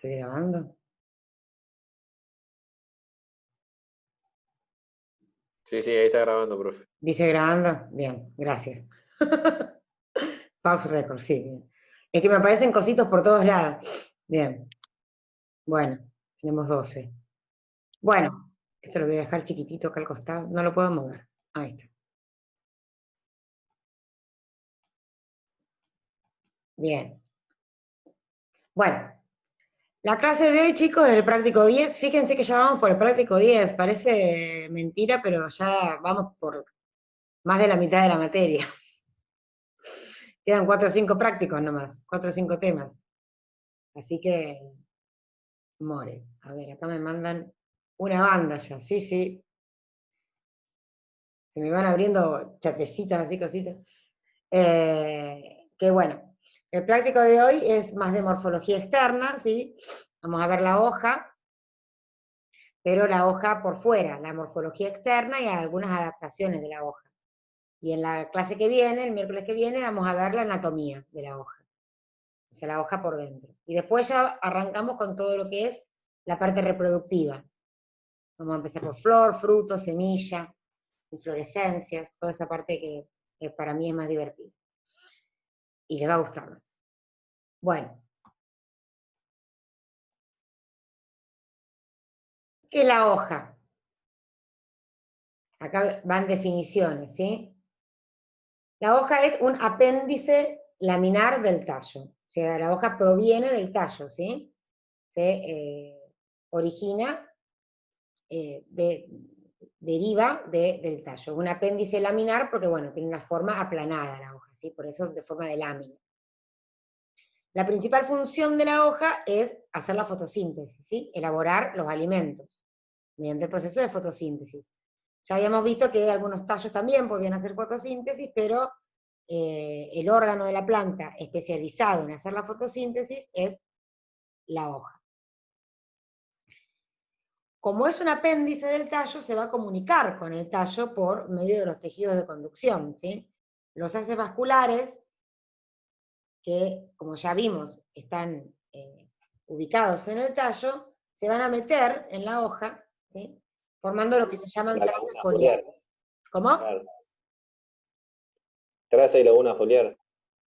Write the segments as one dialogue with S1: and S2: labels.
S1: ¿Estoy grabando?
S2: Sí, ahí está grabando, profe.
S1: ¿Dice grabando? Bien, gracias. Pause record, sí, bien. Es que me aparecen cositos por todos lados. Bien. Bueno, tenemos 12. Bueno, esto lo voy a dejar chiquitito acá al costado. No lo puedo mover. Ahí está. Bien. Bueno, la clase de hoy, chicos, es el práctico 10. Fíjense que ya vamos por el práctico 10. Parece mentira, pero ya vamos por más de la mitad de la materia. Quedan 4 o 5 prácticos nomás, 4 o 5 temas. Así que, more. A ver, acá me mandan una banda ya, sí. Se me van abriendo chatecitas, así, cositas. Que bueno, el práctico de hoy es más de morfología externa, ¿sí? Vamos a ver la hoja, pero la hoja por fuera, la morfología externa y algunas adaptaciones de la hoja. Y en la clase que viene, el miércoles que viene, vamos a ver la anatomía de la hoja. O sea, la hoja por dentro. Y después ya arrancamos con todo lo que es la parte reproductiva. Vamos a empezar por flor, fruto, semilla, inflorescencias, toda esa parte que para mí es más divertida. Y les va a gustar más. Bueno. ¿Qué es la hoja? Acá van definiciones, ¿sí? La hoja es un apéndice laminar del tallo. O sea, la hoja proviene del tallo, ¿sí? Se origina, deriva del tallo. Un apéndice laminar porque, bueno, tiene una forma aplanada la hoja, ¿sí? Por eso de forma de lámina. La principal función de la hoja es hacer la fotosíntesis, ¿sí? Elaborar los alimentos mediante el proceso de fotosíntesis. Ya habíamos visto que algunos tallos también podían hacer fotosíntesis, pero el órgano de la planta especializado en hacer la fotosíntesis es la hoja. Como es un apéndice del tallo, se va a comunicar con el tallo por medio de los tejidos de conducción, ¿sí? Los haces vasculares, que como ya vimos, están ubicados en el tallo, se van a meter en la hoja, ¿sí? Formando lo que se llaman trazas foliares. ¿Cómo?
S2: Claro. Traza y laguna foliar.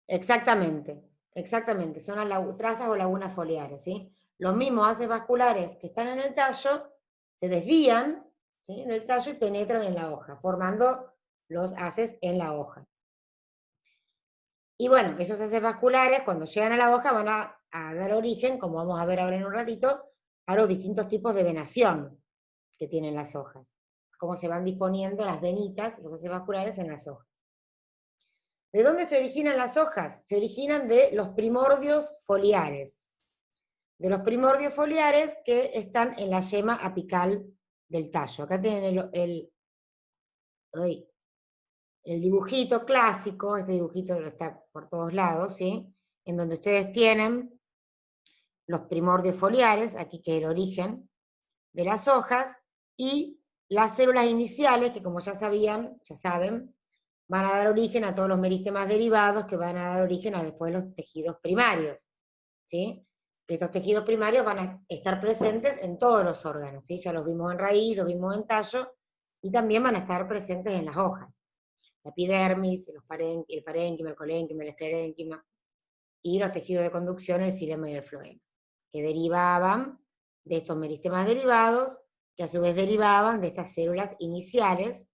S1: Exactamente, son las trazas o lagunas foliares, ¿sí? Los mismos haces vasculares que están en el tallo se desvían, ¿sí?, del tallo y penetran en la hoja, formando los haces en la hoja. Y bueno, esos haces vasculares, cuando llegan a la hoja, van a dar origen, como vamos a ver ahora en un ratito, a los distintos tipos de venación que tienen las hojas. Cómo se van disponiendo las venitas, los haces vasculares en las hojas. ¿De dónde se originan las hojas? Se originan de los primordios foliares. De los primordios foliares que están en la yema apical del tallo. Acá tienen el dibujito clásico, este dibujito está por todos lados, ¿sí? En donde ustedes tienen los primordios foliares, aquí que es el origen de las hojas, y las células iniciales, que como ya saben, van a dar origen a todos los meristemas derivados, que van a dar origen a después los tejidos primarios, ¿sí? Estos tejidos primarios van a estar presentes en todos los órganos, ¿sí? Ya los vimos en raíz, los vimos en tallo, y también van a estar presentes en las hojas. La epidermis, el parénquima, el colénquima, el esclerénquima, y los tejidos de conducción, el xilema y el floema, que derivaban de estos meristemas derivados, que a su vez derivaban de estas células iniciales,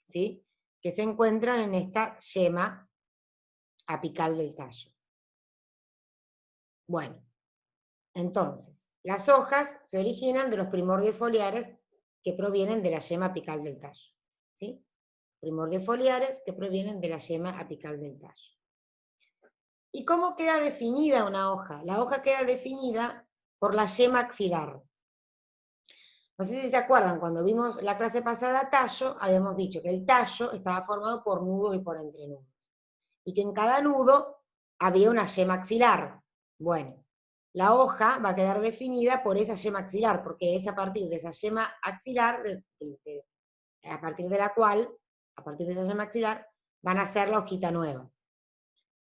S1: ¿sí?, que se encuentran en esta yema apical del tallo. Bueno, entonces, las hojas se originan de los primordios foliares que provienen de la yema apical del tallo, ¿sí? Primordios foliares que provienen de la yema apical del tallo. ¿Y cómo queda definida una hoja? La hoja queda definida por la yema axilar. No sé si se acuerdan, cuando vimos la clase pasada tallo, habíamos dicho que el tallo estaba formado por nudos y por entrenudos. Y que en cada nudo había una yema axilar. Bueno, la hoja va a quedar definida por esa yema axilar, porque es a partir de esa yema axilar, a partir de la cual, a partir de esa yema axilar, van a hacer la hojita nueva.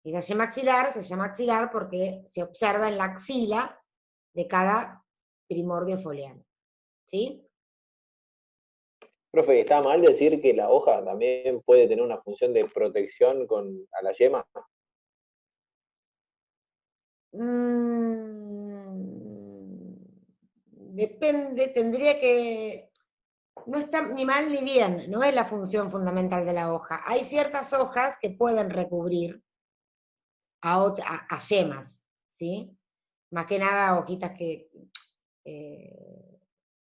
S1: Esa yema axilar se llama axilar porque se observa en la axila de cada primordio foliar. ¿Sí?
S2: Profe, ¿está mal decir que la hoja también puede tener una función de protección a la yema?
S1: Depende, tendría que... No está ni mal ni bien, no es la función fundamental de la hoja. Hay ciertas hojas que pueden recubrir a yemas, ¿sí? Más que nada hojitas que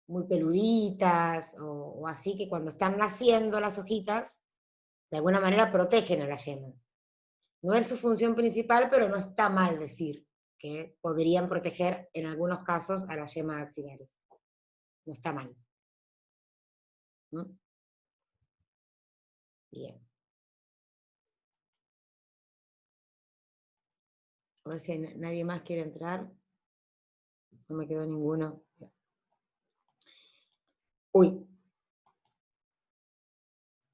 S1: muy peluditas o así, que cuando están naciendo las hojitas, de alguna manera protegen a la yema. No es su función principal, pero no está mal decir que podrían proteger en algunos casos a las yemas axilares. No está mal. ¿Mm? Bien. A ver si nadie más quiere entrar. No me quedó ninguno. Uy.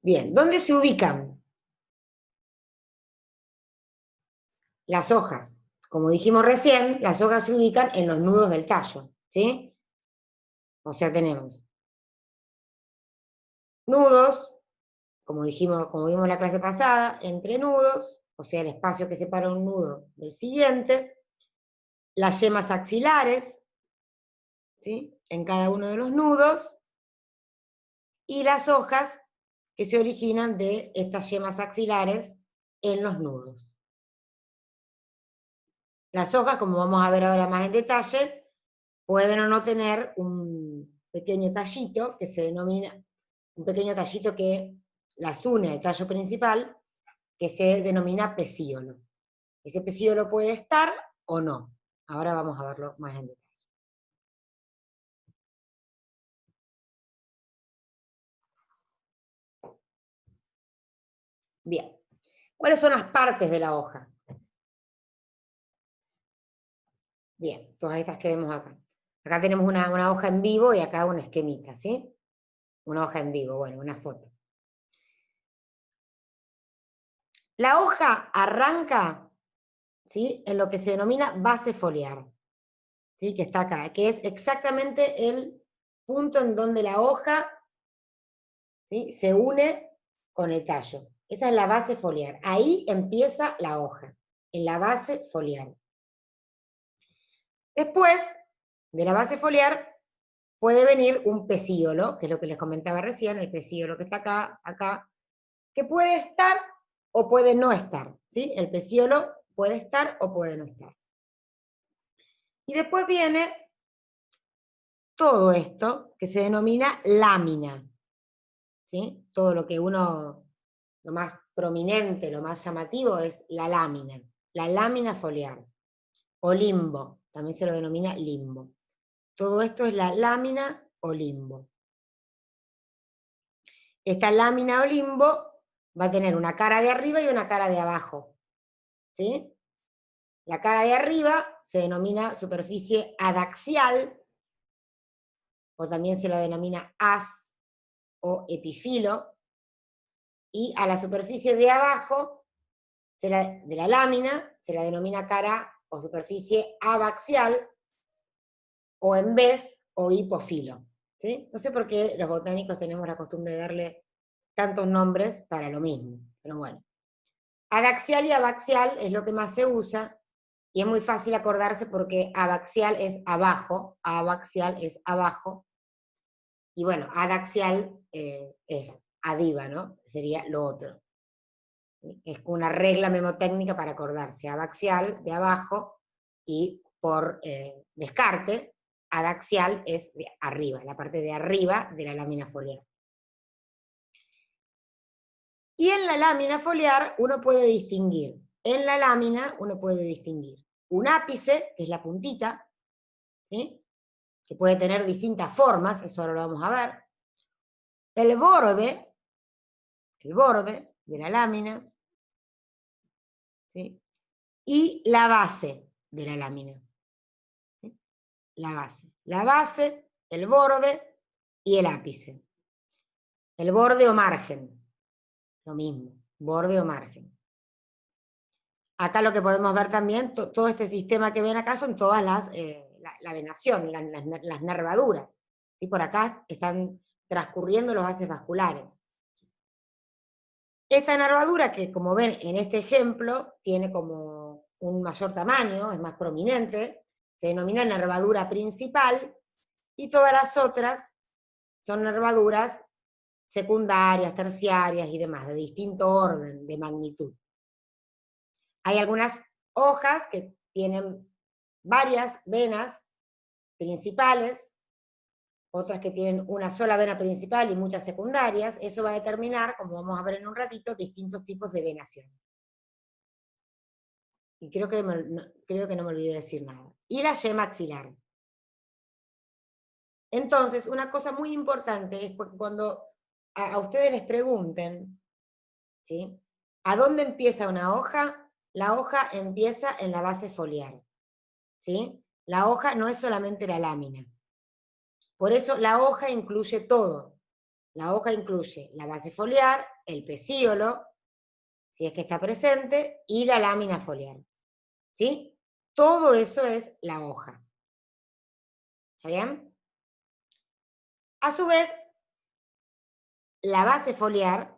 S1: Bien, ¿dónde se ubican las hojas? Como dijimos recién, las hojas se ubican en los nudos del tallo, ¿sí? O sea, tenemos nudos, como dijimos, como vimos en la clase pasada, entre nudos, o sea, el espacio que separa un nudo del siguiente, las yemas axilares, ¿sí? En cada uno de los nudos, y las hojas que se originan de estas yemas axilares en los nudos. Las hojas, como vamos a ver ahora más en detalle, pueden o no tener un pequeño tallito que se denomina, un pequeño tallito que las une al tallo principal, que se denomina pecíolo. Ese pecíolo puede estar o no. Ahora vamos a verlo más en detalle. Bien. ¿Cuáles son las partes de la hoja? Bien, todas estas que vemos acá. Acá tenemos una hoja en vivo y acá una esquemita, ¿sí? Una hoja en vivo, bueno, una foto. La hoja arranca, ¿sí?, en lo que se denomina base foliar, ¿sí?, que está acá, que es exactamente el punto en donde la hoja, ¿sí?, se une con el tallo. Esa es la base foliar. Ahí empieza la hoja, en la base foliar. Después de la base foliar puede venir un pecíolo, que es lo que les comentaba recién, el pecíolo que está acá, que puede estar o puede no estar, ¿sí? El pecíolo puede estar o puede no estar. Y después viene todo esto que se denomina lámina, ¿sí? Todo lo que lo más prominente, lo más llamativo es la lámina foliar, o limbo, también se lo denomina limbo. Todo esto es la lámina o limbo. Esta lámina o limbo va a tener una cara de arriba y una cara de abajo, ¿sí? La cara de arriba se denomina superficie adaxial, o también se la denomina haz o epifilo, y a la superficie de abajo de la lámina se la denomina cara o superficie abaxial, o en vez o hipofilo, ¿sí? No sé por qué los botánicos tenemos la costumbre de darle tantos nombres para lo mismo, pero bueno. Adaxial y abaxial es lo que más se usa, y es muy fácil acordarse porque abaxial es abajo, abaxial es abajo, y bueno, adaxial es adiva, ¿no? Sería lo otro. Es una regla memotécnica para acordarse, abaxial de abajo, y por descarte, adaxial es de arriba, la parte de arriba de la lámina foliar. Y en la lámina foliar uno puede distinguir, un ápice, que es la puntita, ¿sí?, que puede tener distintas formas, eso ahora lo vamos a ver, el borde de la lámina, ¿sí?, y la base de la lámina, ¿sí?, la base, el borde y el ápice. El borde o margen, lo mismo, borde o margen. Acá lo que podemos ver también, todo este sistema que ven acá son todas las la venación, las nervaduras. ¿Sí? Por acá están transcurriendo los vasos vasculares. Esta nervadura, que como ven en este ejemplo, tiene como un mayor tamaño, es más prominente, se denomina nervadura principal, y todas las otras son nervaduras secundarias, terciarias y demás, de distinto orden, de magnitud. Hay algunas hojas que tienen varias venas principales, otras que tienen una sola vena principal y muchas secundarias. Eso va a determinar, como vamos a ver en un ratito, distintos tipos de venación. Y creo que no me olvidé de decir nada. Y la yema axilar. Entonces, una cosa muy importante es que cuando a ustedes les pregunten, ¿sí?, ¿a dónde empieza una hoja? La hoja empieza en la base foliar, ¿sí? La hoja no es solamente la lámina. Por eso la hoja incluye todo. La hoja incluye la base foliar, el pecíolo, si es que está presente, y la lámina foliar, ¿sí? Todo eso es la hoja. ¿Está bien? A su vez, la base foliar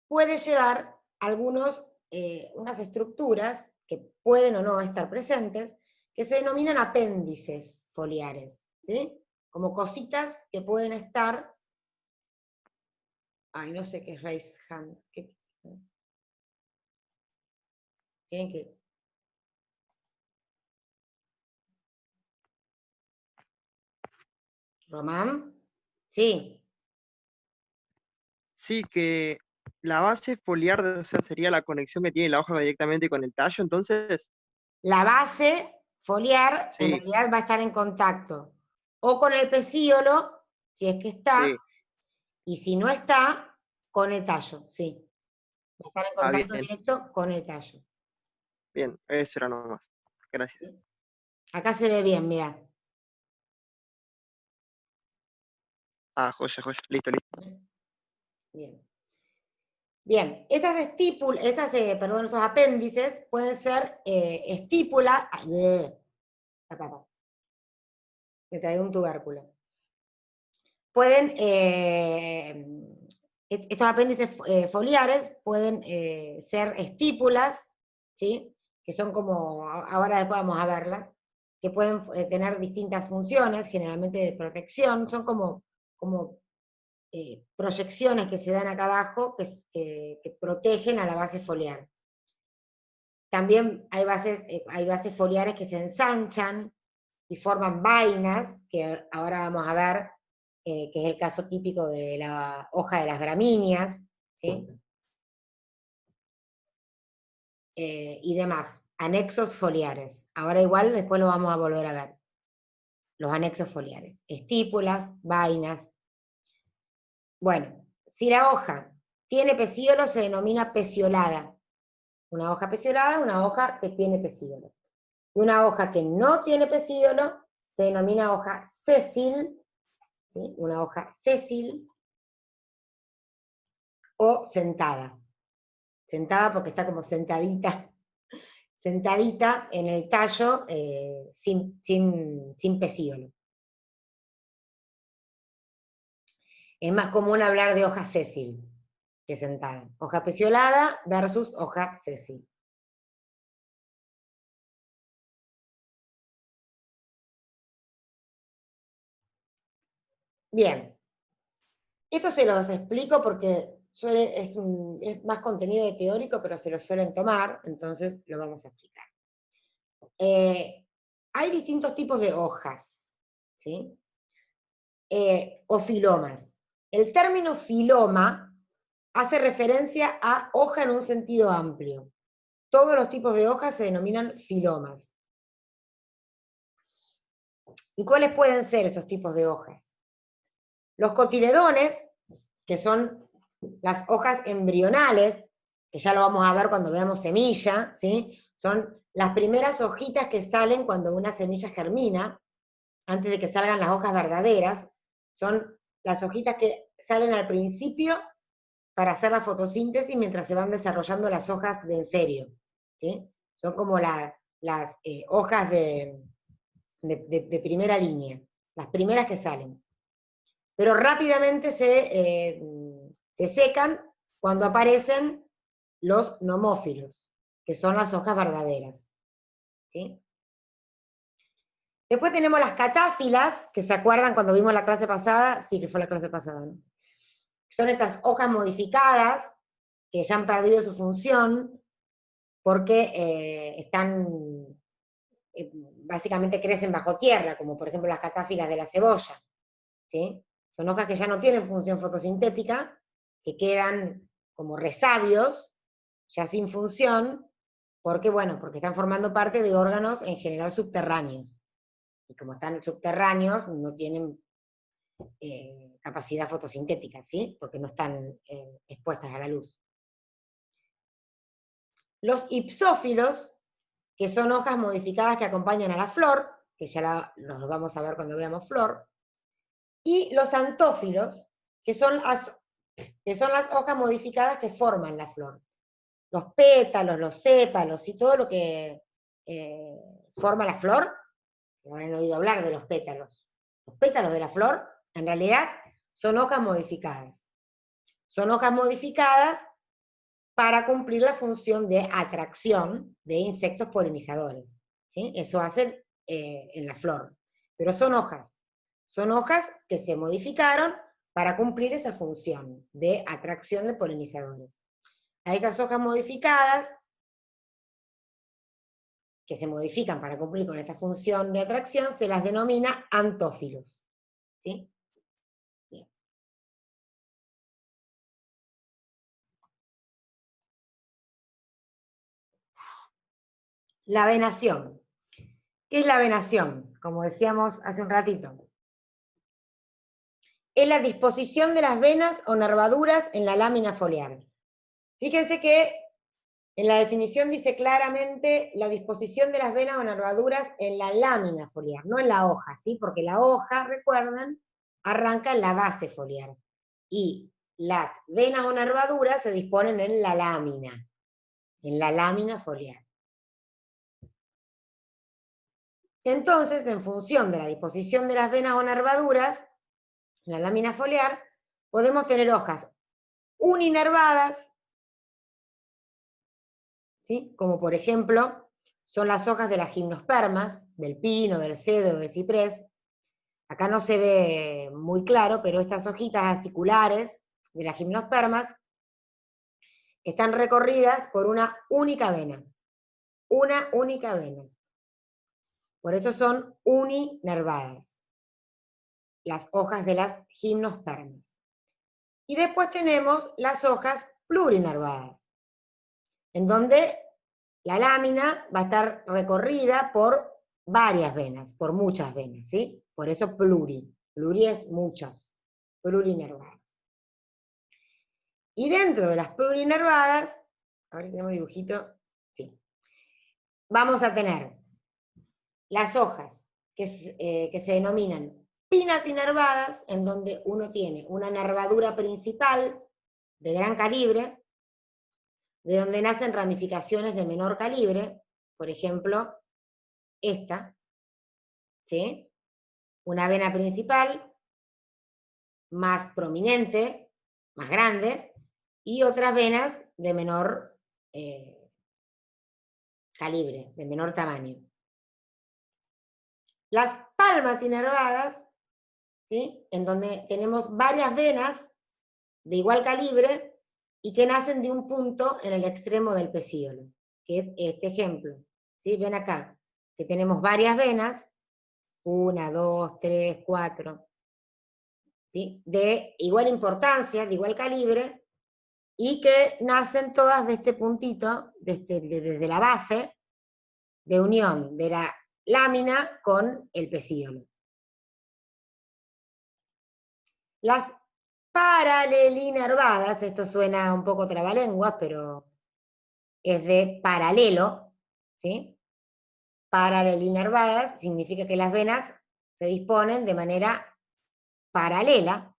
S1: puede llevar unas estructuras que pueden o no estar presentes, que se denominan apéndices foliares, ¿sí? Como cositas que pueden estar... Ay, no sé qué es raised hand. Tienen que... ¿Román? Sí.
S3: Sí, que la base foliar, o sea, sería la conexión que tiene la hoja directamente con el tallo, entonces.
S1: La base foliar en
S3: Sí,
S1: realidad va a estar en contacto o con el pecíolo, si es que está,
S3: sí,
S1: y si no está, con el tallo, sí. Va a estar en contacto
S3: bien,
S1: directo con el tallo.
S3: bien, eso era nomás. Gracias.
S1: Acá se ve bien, mira.
S3: Ah, joya, joya, listo, listo.
S1: Bien. Bien, esas estos apéndices pueden ser estípulas. Me traigo un tubérculo. Estos apéndices foliares pueden ser estípulas, ¿sí?, que son como, ahora después vamos a verlas, que pueden tener distintas funciones, generalmente de protección, son como proyecciones que se dan acá abajo que protegen a la base foliar. También hay bases foliares que se ensanchan y forman vainas, que ahora vamos a ver, que es el caso típico de la hoja de las gramíneas, ¿sí? Y demás. Anexos foliares. Ahora igual después lo vamos a volver a ver. Los anexos foliares. Estípulas, vainas. Bueno, si la hoja tiene pecíolo, se denomina peciolada. Una hoja peciolada, una hoja que tiene pecíolo. Y una hoja que no tiene pecíolo se denomina hoja sésil, ¿sí?, una hoja sésil, o sentada. Sentada porque está como sentadita en el tallo, sin pecíolo. Es más común hablar de hoja sésil que sentada. Hoja peciolada versus hoja sésil. Bien. Esto se los explico porque es más contenido de teórico, pero se lo suelen tomar, entonces lo vamos a explicar. Hay distintos tipos de hojas, ¿sí? O filomas. El término filoma hace referencia a hoja en un sentido amplio. Todos los tipos de hojas se denominan filomas. ¿Y cuáles pueden ser estos tipos de hojas? Los cotiledones, que son las hojas embrionales, que ya lo vamos a ver cuando veamos semilla, ¿sí? Son las primeras hojitas que salen cuando una semilla germina, antes de que salgan las hojas verdaderas. Son las hojitas que salen al principio para hacer la fotosíntesis mientras se van desarrollando las hojas de en serio, ¿sí? Son como las hojas de de primera línea, las primeras que salen. Pero rápidamente se secan cuando aparecen los nomófilos, que son las hojas verdaderas. ¿Sí? Después tenemos las catáfilas, que se acuerdan cuando vimos la clase pasada, sí que fue la clase pasada, ¿no? Son estas hojas modificadas, que ya han perdido su función, porque básicamente crecen bajo tierra, como por ejemplo las catáfilas de la cebolla. ¿Sí? Son hojas que ya no tienen función fotosintética, que quedan como resabios, ya sin función, porque están formando parte de órganos en general subterráneos. Y como están subterráneos, no tienen capacidad fotosintética, ¿sí? Porque no están expuestas a la luz. Los ipsófilos, que son hojas modificadas que acompañan a la flor, que ya los vamos a ver cuando veamos flor, y los antófilos, que son las hojas modificadas que forman la flor. Los pétalos, los sépalos y todo lo que forma la flor, que habrán oído hablar de los pétalos. Los pétalos de la flor, en realidad, son hojas modificadas. Son hojas modificadas para cumplir la función de atracción de insectos polinizadores. ¿Sí? Eso hacen en la flor. Pero son hojas. Son hojas que se modificaron para cumplir esa función de atracción de polinizadores. A esas hojas modificadas, que se modifican para cumplir con esta función de atracción, se las denomina antófilos. ¿Sí? Bien. La venación. ¿Qué es la venación? Como decíamos hace un ratito. Es la disposición de las venas o nervaduras en la lámina foliar. Fíjense que en la definición dice claramente la disposición de las venas o nervaduras en la lámina foliar, no en la hoja, ¿sí? Porque la hoja, recuerden, arranca en la base foliar. Y las venas o nervaduras se disponen en la lámina foliar. Entonces, en función de la disposición de las venas o nervaduras en la lámina foliar, podemos tener hojas uninervadas, ¿sí? Como por ejemplo, son las hojas de las gimnospermas, del pino, del cedro, del ciprés. Acá no se ve muy claro, pero estas hojitas aciculares de las gimnospermas están recorridas por una única vena. Una única vena. Por eso son uninervadas, las hojas de las gimnospermas. Y después tenemos las hojas plurinervadas, en donde la lámina va a estar recorrida por varias venas, por muchas venas, ¿sí? Por eso pluri. Pluri es muchas, plurinervadas. Y dentro de las plurinervadas, a ver si tenemos dibujito, sí. Vamos a tener las hojas que se denominan pinatinervadas, en donde uno tiene una nervadura principal de gran calibre, de donde nacen ramificaciones de menor calibre, por ejemplo, esta, ¿sí? Una vena principal más prominente, más grande, y otras venas de menor calibre, de menor tamaño. Las palmatinervadas, ¿sí? En donde tenemos varias venas de igual calibre y que nacen de un punto en el extremo del pecíolo, que es este ejemplo. ¿Sí? Ven acá, que tenemos varias venas, 1, 2, 3, 4, ¿sí? De igual importancia, de igual calibre, y que nacen todas de este puntito, desde la base, de unión de la lámina con el pecíolo. Las paralelinervadas, esto suena un poco trabalenguas, pero es de paralelo, ¿sí? Paralelinervadas significa que las venas se disponen de manera paralela,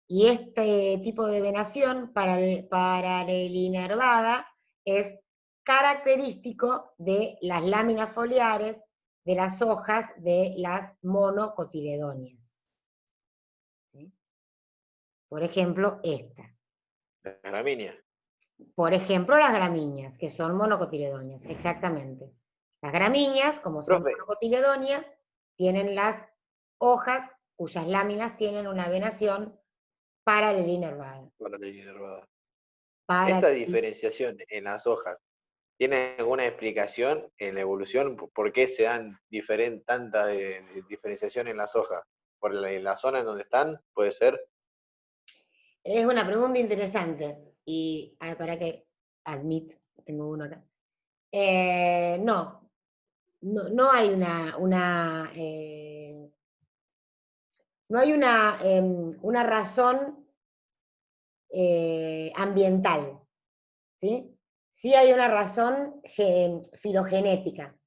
S1: y este tipo de venación paralelinervada es característico de las láminas foliares de las hojas de las monocotiledóneas. ¿Sí? Por ejemplo, esta.
S2: La gramínea.
S1: Por ejemplo, las gramíneas, que son monocotiledóneas, exactamente. Las gramíneas, como son
S2: Profe,
S1: monocotiledóneas, tienen las hojas cuyas láminas tienen una venación paralelinervada.
S2: para la inervada.
S1: Para
S2: Esta diferenciación en las hojas, ¿tiene alguna explicación en la evolución? ¿Por qué se dan tanta diferenciación en las hojas? ¿Por en la zona en donde están? ¿Puede ser?
S1: Es una pregunta interesante. Y para que tengo uno acá. No, no hay no hay una razón ambiental, ¿sí? Sí hay una razón filogenética.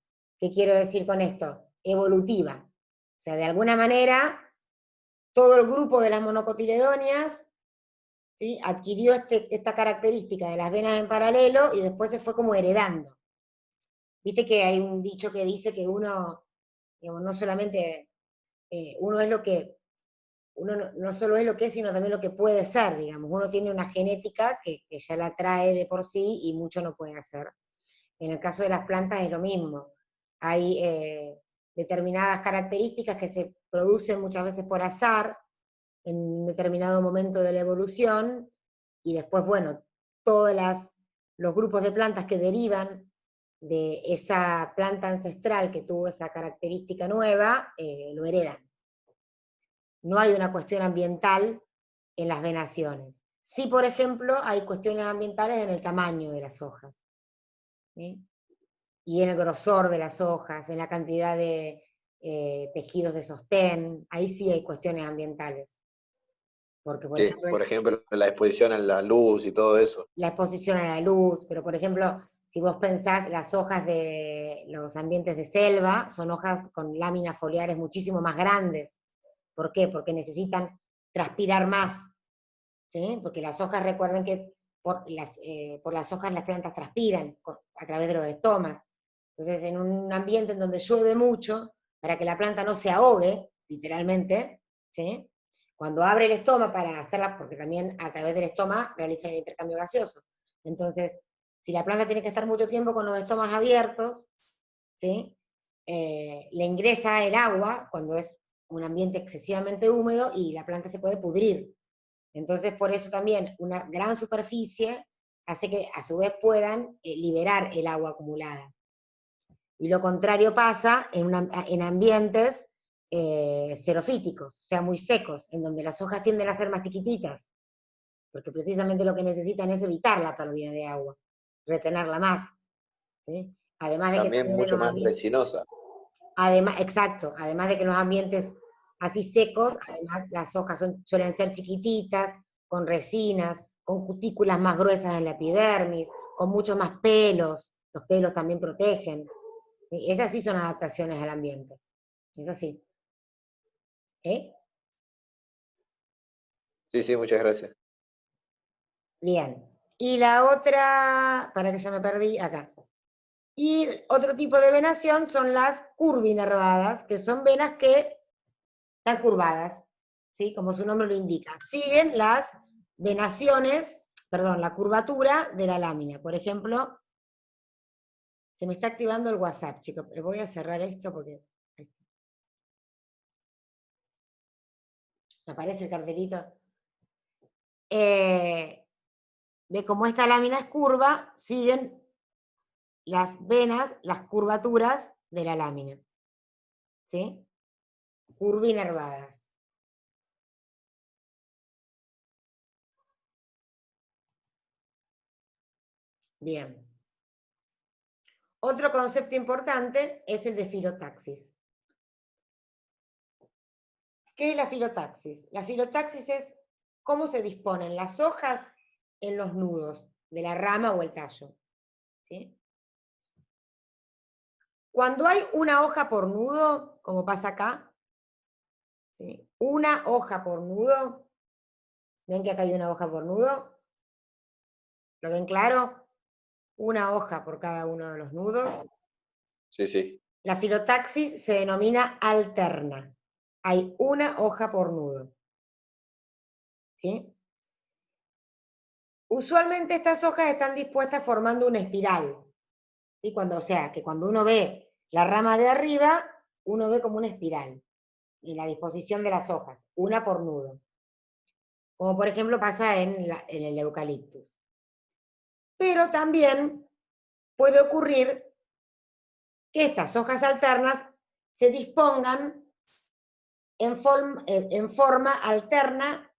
S1: ¿Qué quiero decir con esto? Evolutiva. O sea, de alguna manera, todo el grupo de las monocotiledóneas, ¿sí?, adquirió esta característica de las venas en paralelo y después se fue como heredando. Viste que hay un dicho que dice que uno, digamos, no solamente uno es lo que, uno no solo es lo que es, sino también lo que puede ser, digamos. Uno tiene una genética que ya la trae de por sí y mucho no puede hacer. En el caso de las plantas es lo mismo. Hay determinadas características que se producen muchas veces por azar, en un determinado momento de la evolución, y después, bueno, todos los grupos de plantas que derivan de esa planta ancestral que tuvo esa característica nueva, lo heredan. No hay una cuestión ambiental en las venaciones. Sí, por ejemplo, hay cuestiones ambientales en el tamaño de las hojas, ¿sí?, y en el grosor de las hojas, en la cantidad de tejidos de sostén. Ahí sí hay cuestiones ambientales. Porque, por
S2: Sí,
S1: ejemplo,
S2: por ejemplo, la exposición a la luz y todo eso.
S1: la exposición a la luz, pero por ejemplo, si vos pensás, las hojas de los ambientes de selva son hojas con láminas foliares muchísimo más grandes. ¿Por qué? Porque necesitan transpirar más, ¿sí? Porque las hojas, recuerden que por las hojas las plantas transpiran a través de los estomas. Entonces, en un ambiente en donde llueve mucho, para que la planta no se ahogue, literalmente, ¿sí?, cuando abre el estoma para hacerla, porque también a través del estoma realizan el intercambio gaseoso. Entonces, si la planta tiene que estar mucho tiempo con los estomas abiertos, ¿sí?, le ingresa el agua cuando es un ambiente excesivamente húmedo y la planta se puede pudrir. Entonces, por eso también una gran superficie hace que a su vez puedan liberar el agua acumulada. Y lo contrario pasa en ambientes xerofíticos, o sea, muy secos, en donde las hojas tienden a ser más chiquititas, porque precisamente lo que necesitan es evitar la pérdida de agua, retenerla más, ¿sí? Además de que
S2: También
S1: también en
S2: mucho
S1: los
S2: más
S1: ambientes,
S2: resinosa.
S1: exacto, además de que en los ambientes así secos, además las hojas suelen ser chiquititas, con resinas, con cutículas más gruesas en la epidermis, con muchos más pelos, los pelos también protegen. ¿Sí? Esas sí son adaptaciones al ambiente. Es así. ¿Sí?
S2: Sí, sí, muchas gracias.
S1: Bien. Y la otra, para que ya me perdí, acá. Y otro tipo de venación son las curvinervadas, que son venas que están curvadas, ¿sí?, como su nombre lo indica. Siguen las venaciones, perdón, la curvatura de la lámina. Por ejemplo, se me está activando el WhatsApp, chicos. Voy a cerrar esto porque me aparece el cartelito. Ve cómo esta lámina es curva, siguen las venas, las curvaturas de la lámina, ¿sí? Curvinervadas. Bien. Otro concepto importante es el de filotaxis. ¿Qué es la filotaxis? La filotaxis es cómo se disponen las hojas en los nudos de la rama o el tallo, ¿sí? Cuando hay una hoja por nudo, como pasa acá, ¿sí?, una hoja por nudo, ¿ven que acá hay una hoja por nudo? ¿Lo ven claro? Una hoja por cada uno de los nudos.
S2: Sí, sí.
S1: la filotaxis se denomina alterna. Hay una hoja por nudo. ¿Sí? Usualmente estas hojas están dispuestas formando una espiral. ¿Sí? O sea, que cuando uno ve la rama de arriba, uno ve como una espiral. Y la disposición de las hojas, una por nudo. Como por ejemplo pasa en el eucaliptus. Pero también puede ocurrir que estas hojas alternas se dispongan en forma alterna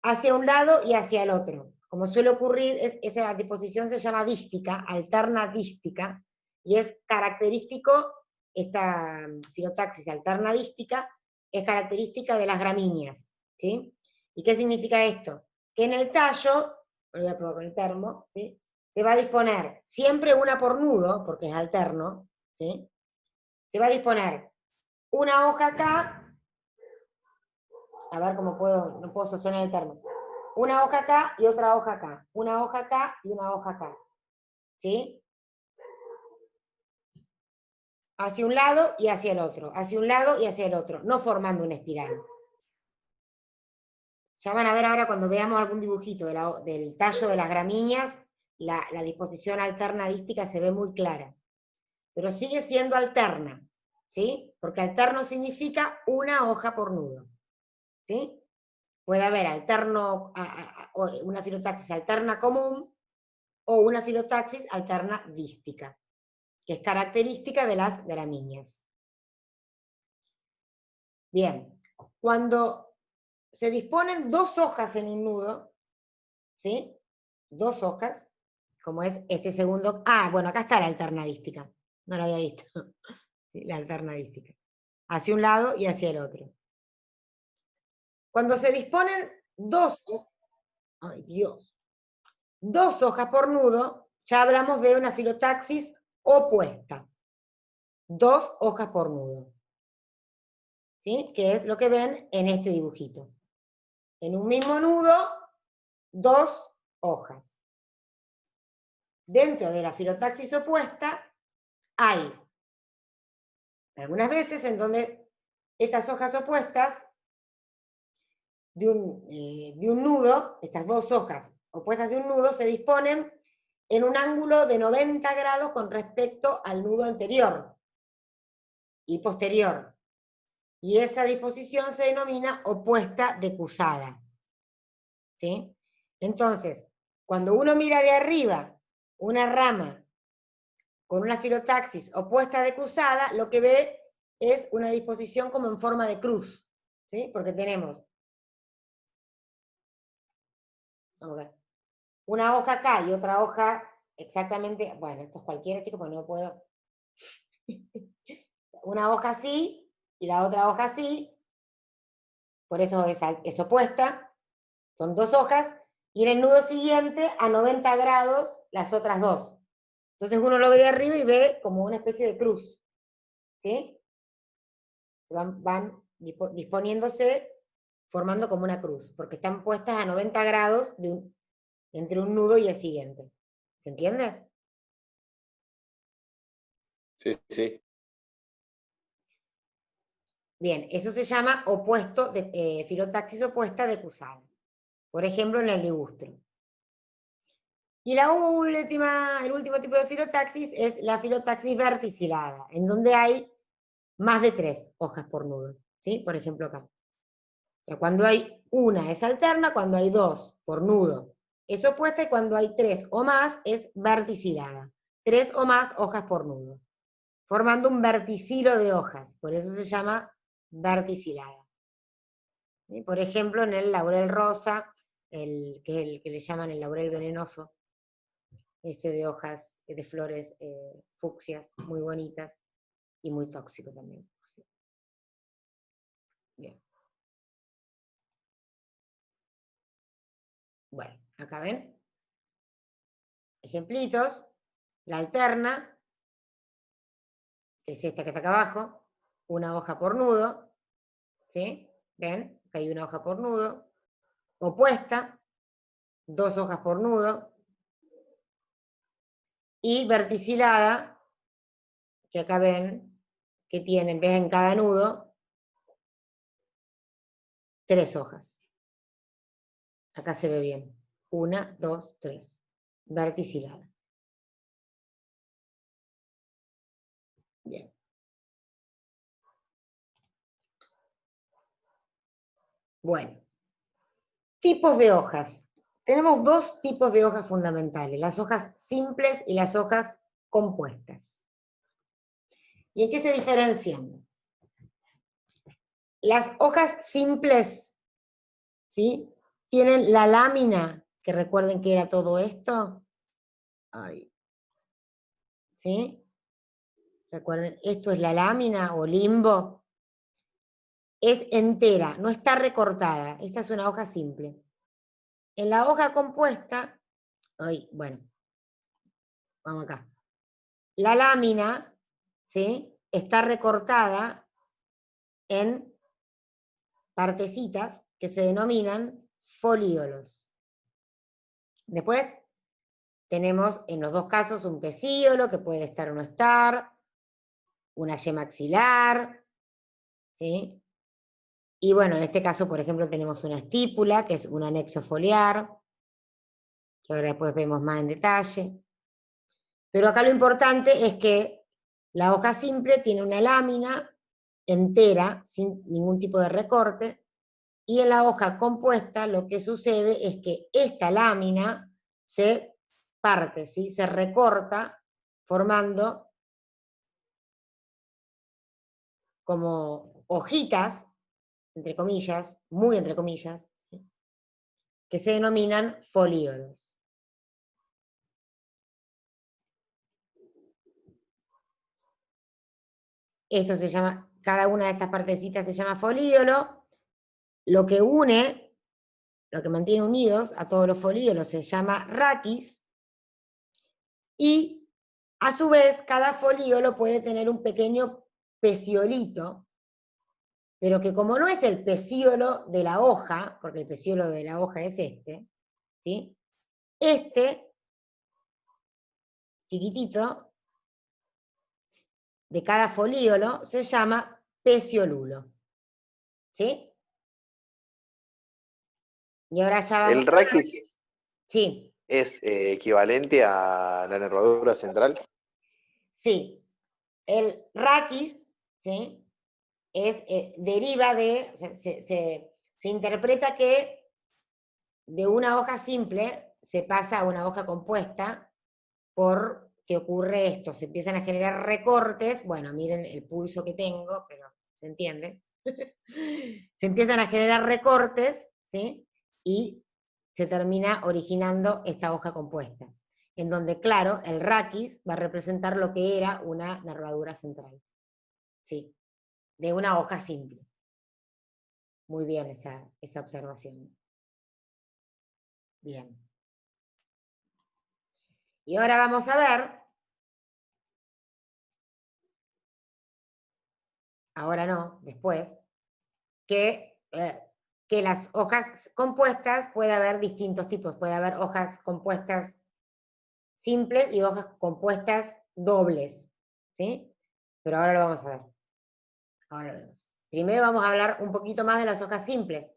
S1: hacia un lado y hacia el otro. Como suele ocurrir, esa disposición se llama dística, alterna dística, y es característico, esta filotaxis alterna dística, es característica de las gramíneas. ¿Sí? ¿Y qué significa esto? Que en el tallo, lo voy a probar con el termo, ¿sí? Se va a disponer siempre una por nudo, porque es alterno, ¿sí? Se va a disponer una hoja acá, a ver cómo puedo, no puedo sostener el termo. Una hoja acá y otra hoja acá. Una hoja acá y una hoja acá. ¿Sí? Hacia un lado y hacia el otro. Hacia un lado y hacia el otro. No formando una espiral. Ya van a ver ahora cuando veamos algún dibujito del tallo de las gramíneas, la disposición alternadística se ve muy clara. Pero sigue siendo alterna. ¿Sí? Porque alterno significa una hoja por nudo. ¿Sí? Puede haber alterno, una filotaxis alterna común o una filotaxis alterna dística, que es característica de las gramíneas. Bien, cuando se disponen dos hojas en un nudo, ¿sí? Dos hojas, como es este segundo. Bueno, acá está la alternadística, no la había visto. ¿Sí? La alternadística. Hacia un lado y hacia el otro. Cuando se disponen dos hojas por nudo, ya hablamos de una filotaxis opuesta. Dos hojas por nudo. ¿Sí? Que es lo que ven en este dibujito. En un mismo nudo, dos hojas. Dentro de la filotaxis opuesta hay algunas veces en donde estas hojas opuestas de un nudo, estas dos hojas opuestas de un nudo, se disponen en un ángulo de 90 grados con respecto al nudo anterior y posterior. Y esa disposición se denomina opuesta decusada. ¿Sí? Entonces, cuando uno mira de arriba una rama con una filotaxis opuesta decusada, lo que ve es una disposición como en forma de cruz. ¿Sí? Porque tenemos una hoja acá y otra hoja exactamente, bueno, esto es cualquiera, chicos, porque no puedo. Una hoja así y la otra hoja así, por eso es opuesta, son dos hojas, y en el nudo siguiente a 90 grados las otras dos. Entonces uno lo ve de arriba y ve como una especie de cruz. ¿Sí? Van disponiéndose, formando como una cruz, porque están puestas a 90 grados entre un nudo y el siguiente. ¿Se entiende?
S2: Sí, sí.
S1: Bien, eso se llama filotaxis opuesta decusada. Por ejemplo, en el ligustro. Y el último tipo de filotaxis es la filotaxis verticilada, en donde hay más de 3 hojas por nudo. ¿Sí? Por ejemplo acá. O sea, cuando hay una es alterna, cuando hay 2 por nudo es opuesta, y cuando hay 3 o más es verticilada. 3 o más hojas por nudo. Formando un verticilo de hojas. Por eso se llama verticilada. ¿Sí? Por ejemplo, en el laurel rosa, que es el que le llaman el laurel venenoso, de hojas, de flores fucsias, muy bonitas y muy tóxico también. Bien. Bueno, acá ven. Ejemplitos. La alterna, que es esta que está acá abajo, una hoja por nudo. ¿Sí? ¿Ven? Acá hay una hoja por nudo. Opuesta, 2 hojas por nudo. Y verticilada, que acá ven, que tiene, ves en cada nudo, 3 hojas. Acá se ve bien. 1, 2, 3. Verticilada. Bien. Bueno. Tipos de hojas. Tenemos 2 tipos de hojas fundamentales, las hojas simples y las hojas compuestas. ¿Y en qué se diferencian? Las hojas simples, ¿sí?, tienen la lámina, que recuerden que era todo esto. Ay. ¿Sí? Recuerden, esto es la lámina o limbo. Es entera, no está recortada. Esta es una hoja simple. En la hoja compuesta, ay, bueno, vamos acá. La lámina, ¿sí?, está recortada en partecitas que se denominan folíolos. Después tenemos en los 2 casos un pecíolo que puede estar o no estar, una yema axilar, ¿sí? Y bueno, en este caso, por ejemplo, tenemos una estípula, que es un anexo foliar, que ahora después vemos más en detalle. Pero acá lo importante es que la hoja simple tiene una lámina entera, sin ningún tipo de recorte, y en la hoja compuesta lo que sucede es que esta lámina se parte, ¿sí?, se recorta, formando como hojitas, entre comillas, muy entre comillas, ¿sí?, que se denominan folíolos. Esto se llama, cada una de estas partecitas se llama folíolo. Lo que une, lo que mantiene unidos a todos los folíolos se llama raquis. Y a su vez, cada folíolo puede tener un pequeño peciolito, pero que como no es el pecíolo de la hoja, porque el pecíolo de la hoja es este, ¿sí?, este chiquitito de cada folíolo se llama peciolulo, ¿sí? Y ahora ya vamos
S2: ¿El raquis
S1: Sí,
S2: es equivalente a la nervadura central?
S1: sí. El raquis, ¿sí?, es, deriva de, o sea, se interpreta que de una hoja simple se pasa a una hoja compuesta porque ocurre esto, se empiezan a generar recortes, bueno, miren el pulso que tengo, pero se entiende. Se empiezan a generar recortes, ¿sí?, y se termina originando esa hoja compuesta, en donde, claro, el raquis va a representar lo que era una nervadura central, ¿sí?, de una hoja simple. Muy bien esa observación. Bien. Y ahora vamos a ver, ahora no, después, que las hojas compuestas puede haber distintos tipos. Puede haber hojas compuestas simples y hojas compuestas dobles, ¿sí? Pero ahora lo vamos a ver. Ahora lo vemos. Primero vamos a hablar un poquito más de las hojas simples.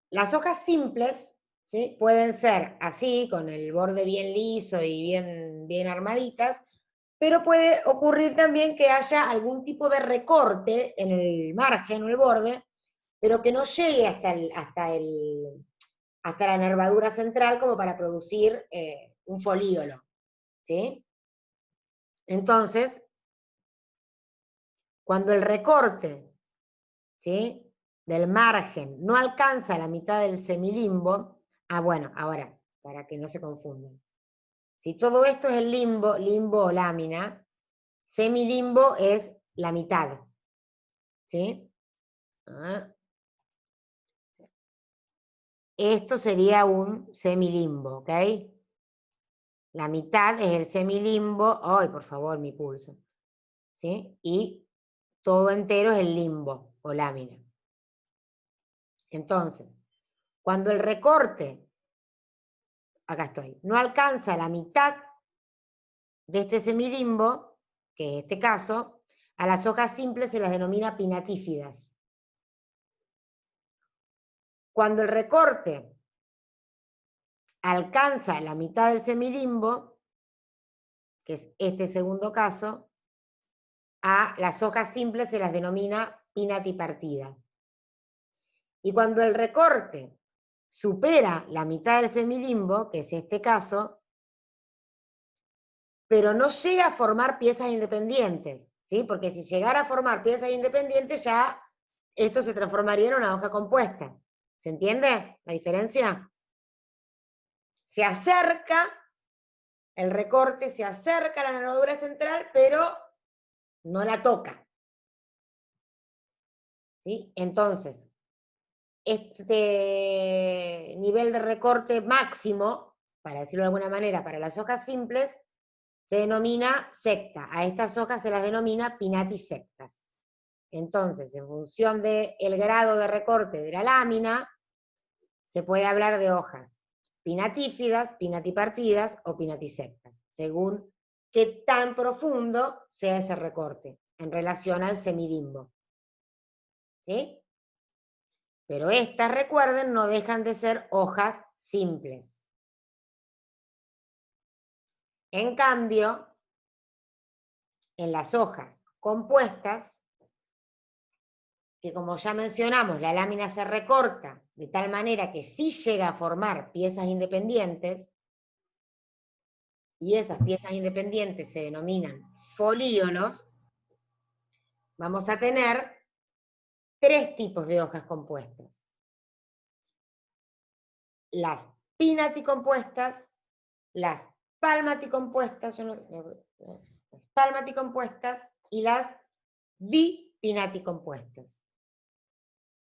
S1: Las hojas simples, ¿sí?, pueden ser así, con el borde bien liso y bien armaditas, pero puede ocurrir también que haya algún tipo de recorte en el margen o el borde, pero que no llegue hasta la nervadura central como para producir un folíolo, ¿sí? Entonces, cuando el recorte, ¿sí?, del margen no alcanza la mitad del semilimbo, bueno, ahora, para que no se confundan. Si todo esto es el limbo o lámina, semilimbo es la mitad, ¿sí? Esto sería un semilimbo, ¿ok? La mitad es el semilimbo, ¡ay, por favor, mi pulso! ¿Sí? Y todo entero es el limbo o lámina. Entonces, cuando el recorte, acá estoy, no alcanza la mitad de este semilimbo, que es este caso, a las hojas simples se las denomina pinnatífidas. Cuando el recorte alcanza la mitad del semilimbo, que es este segundo caso, a las hojas simples se las denomina pinnatipartida. Y cuando el recorte supera la mitad del semilimbo, que es este caso, pero no llega a formar piezas independientes, ¿sí? Porque si llegara a formar piezas independientes, ya esto se transformaría en una hoja compuesta. ¿Se entiende la diferencia? Se acerca, el recorte se acerca a la nervadura central, pero no la toca. ¿Sí? Entonces, este nivel de recorte máximo, para decirlo de alguna manera, para las hojas simples, se denomina secta. A estas hojas se las denomina pinnatisectas. Entonces, en función del grado de recorte de la lámina, se puede hablar de hojas pinnatífidas, pinnatipartidas o pinnatisectas, según qué tan profundo sea ese recorte en relación al semilimbo. ¿Sí? Pero estas, recuerden, no dejan de ser hojas simples. En cambio, en las hojas compuestas, que como ya mencionamos, la lámina se recorta de tal manera que sí llega a formar piezas independientes, y esas piezas independientes se denominan folíolos, vamos a tener 3 tipos de hojas compuestas. Las pinnaticompuestas, las palmaticompuestas, y las bipinnaticompuestas.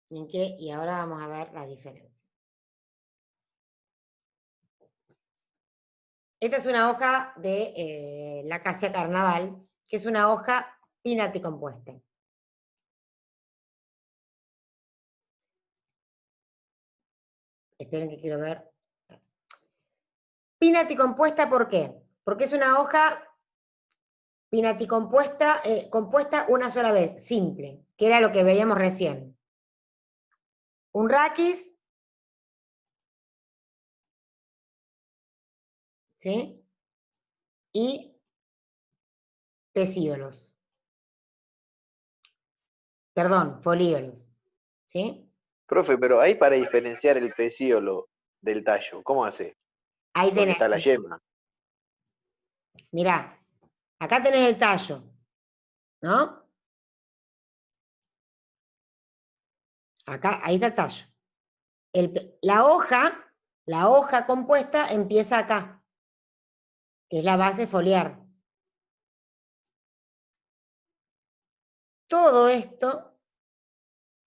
S1: Y ahora vamos a ver la diferencia. Esta es una hoja de la acacia carnaval, que es una hoja pinnaticompuesta. Esperen que quiero ver. Pinnaticompuesta, ¿por qué? Porque es una hoja pinnaticompuesta, compuesta una sola vez, simple, que era lo que veíamos recién. Un raquis, ¿sí? Y pecíolos. Perdón, folíolos, ¿sí?
S2: Profe, pero ahí para diferenciar el pecíolo del tallo, ¿cómo hace?
S1: Ahí
S2: Donde
S1: tenés.
S2: está la yema.
S1: Mirá, acá tenés el tallo, ¿no? Acá, ahí está el tallo. La hoja compuesta empieza acá, que es la base foliar. Todo esto,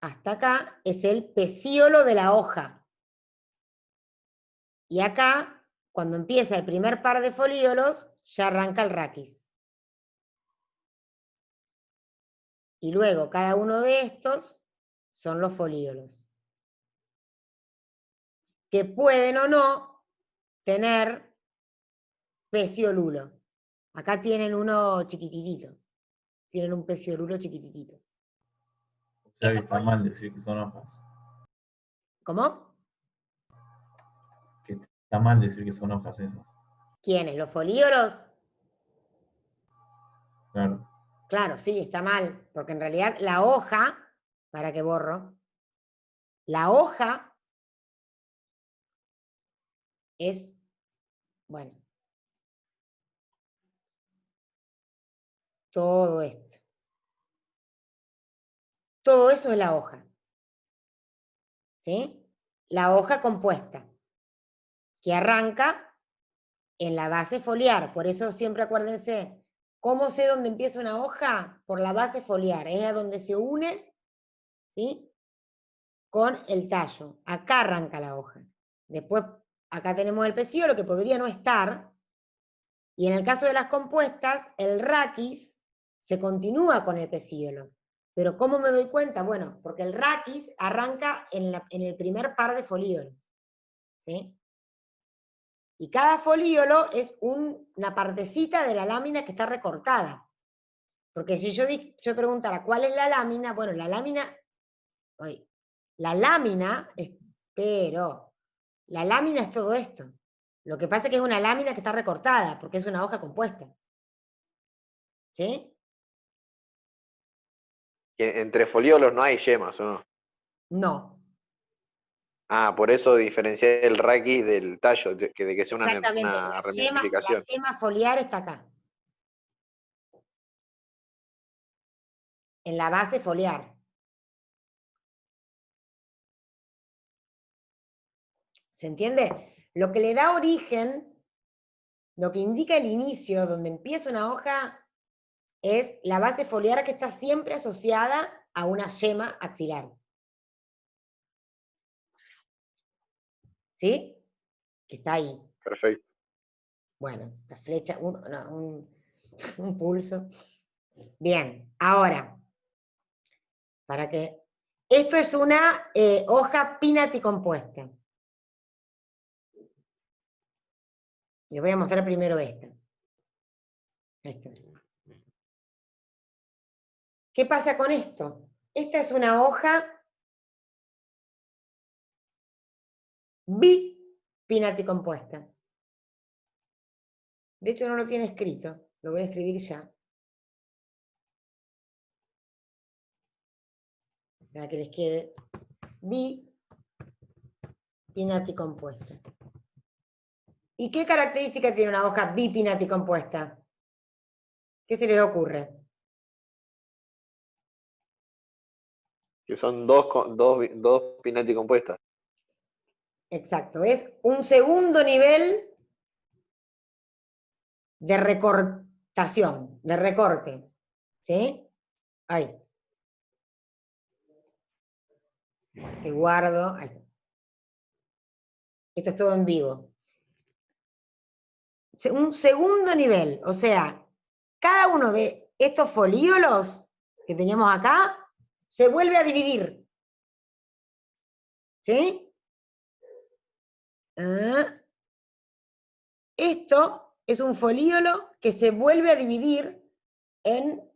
S1: hasta acá, es el pecíolo de la hoja. Y acá, cuando empieza el primer par de folíolos, ya arranca el raquis. Y luego, cada uno de estos son los folíolos, que pueden o no tener peciolulo. Acá tienen uno chiquititito. Tienen un peciolulo chiquititito.
S4: O sea que está mal decir que son hojas.
S1: ¿Cómo?
S4: Que está mal decir que son hojas esas.
S1: ¿Quiénes? ¿Los folíolos?
S4: Claro.
S1: Claro, sí, está mal, porque en realidad la hoja, para que borro, la hoja es, bueno, todo esto. Todo eso es la hoja. ¿Sí? La hoja compuesta, que arranca en la base foliar. Por eso siempre acuérdense, ¿cómo sé dónde empieza una hoja? Por la base foliar, es a donde se une, ¿sí? Con el tallo. Acá arranca la hoja. Después, acá tenemos el pecíolo, que podría no estar. Y en el caso de las compuestas, el raquis se continúa con el pecíolo. Pero ¿cómo me doy cuenta? Bueno, porque el raquis arranca en el primer par de folíolos. ¿Sí? Y cada folíolo es una partecita de la lámina que está recortada. Porque si yo preguntara cuál es la lámina, bueno, la lámina es todo esto. Lo que pasa es que es una lámina que está recortada, porque es una hoja compuesta. ¿Sí?
S2: Que entre foliolos no hay yemas, ¿o no?
S1: No.
S2: Ah, por eso diferenciar el raquis del tallo, de que sea
S1: Exactamente.
S2: una
S1: La
S2: ramificación.
S1: yema foliar está acá. En la base foliar. ¿Se entiende? Lo que le da origen, lo que indica el inicio, donde empieza una hoja, es la base foliar que está siempre asociada a una yema axilar. ¿Sí? Que está ahí.
S2: Perfecto.
S1: Bueno, esta flecha, un pulso. Bien, ahora, para que... Esto es una hoja pinnaticompuesta. Les voy a mostrar primero esta. Esta. ¿Qué pasa con esto? Esta es una hoja bipinnaticompuesta. De hecho, no lo tiene escrito. Lo voy a escribir ya. Para que les quede bipinnaticompuesta. ¿Y qué característica tiene una hoja bipinnaticompuesta? ¿Qué se les ocurre?
S2: Que son dos pinnaticompuestas.
S1: Exacto, es un segundo nivel de recortación, de recorte. ¿Sí? Ahí. Que guardo. Ahí. Esto es todo en vivo. Un segundo nivel, o sea, cada uno de estos folíolos que teníamos acá se vuelve a dividir. ¿Sí? Esto es un folíolo que se vuelve a dividir en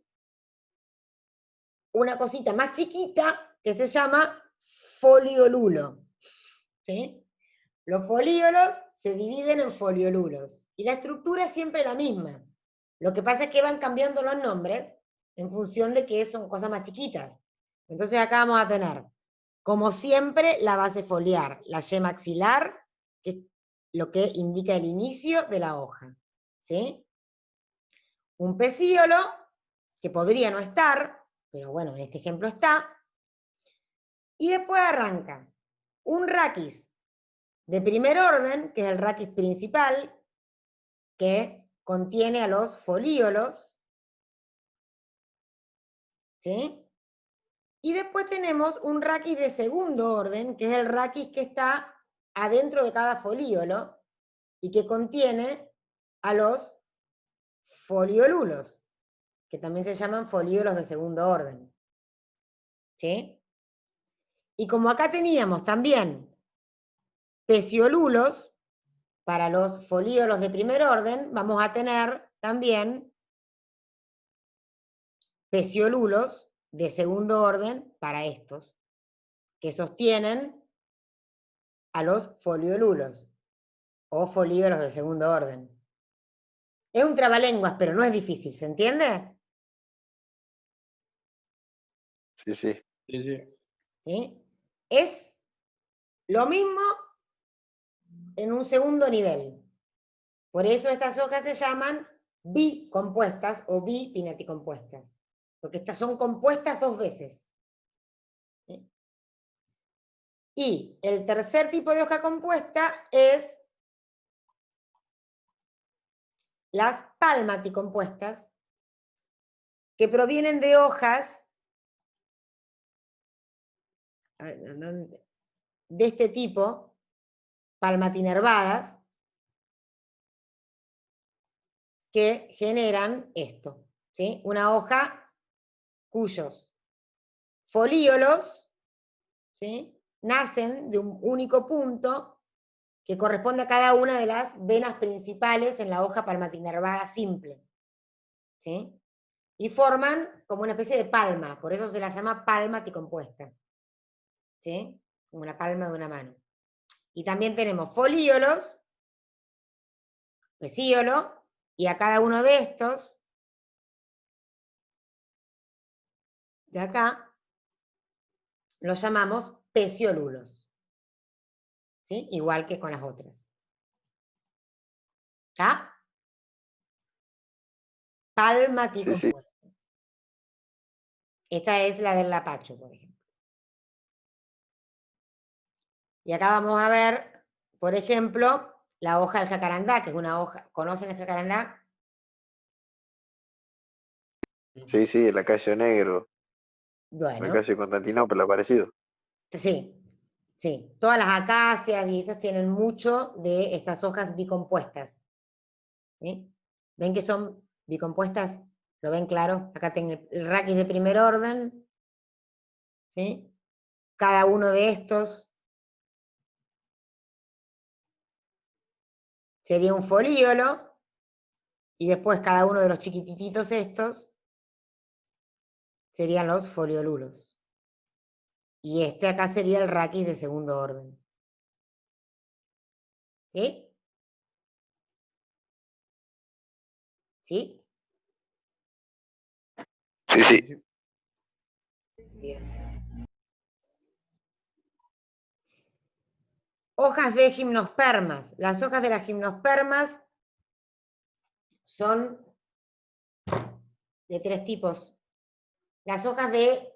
S1: una cosita más chiquita que se llama foliolulo. ¿Sí? Los folíolos se dividen en foliolulos y la estructura es siempre la misma. Lo que pasa es que van cambiando los nombres en función de que son cosas más chiquitas. Entonces acá vamos a tener, como siempre, la base foliar, la yema axilar, que es lo que indica el inicio de la hoja. ¿Sí? Un pecíolo, que podría no estar, pero bueno, en este ejemplo está. Y después arranca un raquis de primer orden, que es el raquis principal, que contiene a los folíolos. ¿Sí? Y después tenemos un raquis de segundo orden, que es el raquis que está adentro de cada folíolo y que contiene a los foliolulos, que también se llaman folíolos de segundo orden. ¿Sí? Y como acá teníamos también peciolulos, para los folíolos de primer orden, vamos a tener también peciolulos de segundo orden para estos, que sostienen a los foliolulos, o folíolos de segundo orden. Es un trabalenguas, pero no es difícil, ¿se entiende?
S2: Sí, sí.
S4: Sí, sí.
S1: ¿Sí? Es lo mismo en un segundo nivel. Por eso estas hojas se llaman bicompuestas o bipinnaticompuestas, porque estas son compuestas dos veces. ¿Sí? Y el tercer tipo de hoja compuesta es las palmaticompuestas, que provienen de hojas de este tipo, palmatinervadas, que generan esto, ¿sí? Una hoja cuyos folíolos, ¿sí?, nacen de un único punto que corresponde a cada una de las venas principales en la hoja palmatinervada simple. ¿Sí? y forman como una especie de palma, por eso se la llama palma anticompuesta. ¿Sí? Como una palma de una mano. Y también tenemos folíolos, pecíolo, y a cada uno de estos, de acá, los llamamos peciolulos. ¿Sí? Igual que con las otras. ¿Está? Palma anticompuesta. Esta es la del lapacho, por ejemplo. Y acá vamos a ver, por ejemplo, la hoja del jacarandá, que es una hoja. ¿Conocen el jacarandá?
S2: Sí, sí, el acacio negro, el
S1: Bueno,
S2: acacio Constantinopla, parecido.
S1: sí, sí. Todas las acacias y esas tienen mucho de estas hojas bicompuestas. ¿Sí? ¿Ven que son bicompuestas? ¿Lo ven claro? Acá tengo el raquis de primer orden. ¿Sí? Cada uno de estos sería un folíolo. Y después cada uno de los chiquititos estos serían los foliolulos. Y este acá sería el raquis de segundo orden. ¿Sí? ¿Sí?
S2: Sí, sí.
S1: Bien. Hojas de gimnospermas. Las hojas de las gimnospermas son de tres tipos. Las hojas de,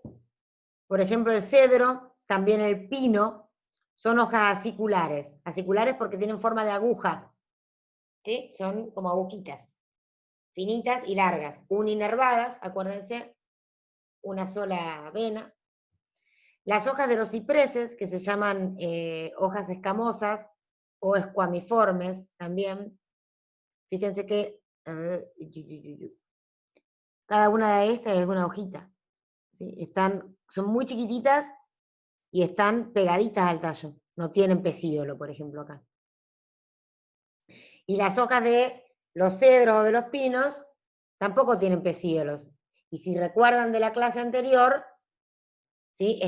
S1: por ejemplo, el cedro, también el pino, son hojas aciculares. Aciculares porque tienen forma de aguja. ¿Sí? Son como agujitas. Finitas y largas. Uninervadas, acuérdense, una sola vena. Las hojas de los cipreses, que se llaman hojas escamosas o escuamiformes también. Fíjense que cada una de esas es una hojita. ¿Sí? Son muy chiquititas y están pegaditas al tallo. No tienen pecíolo, por ejemplo, acá. Y las hojas de los cedros o de los pinos tampoco tienen pecíolos. Y si recuerdan de la clase anterior, ¿sí?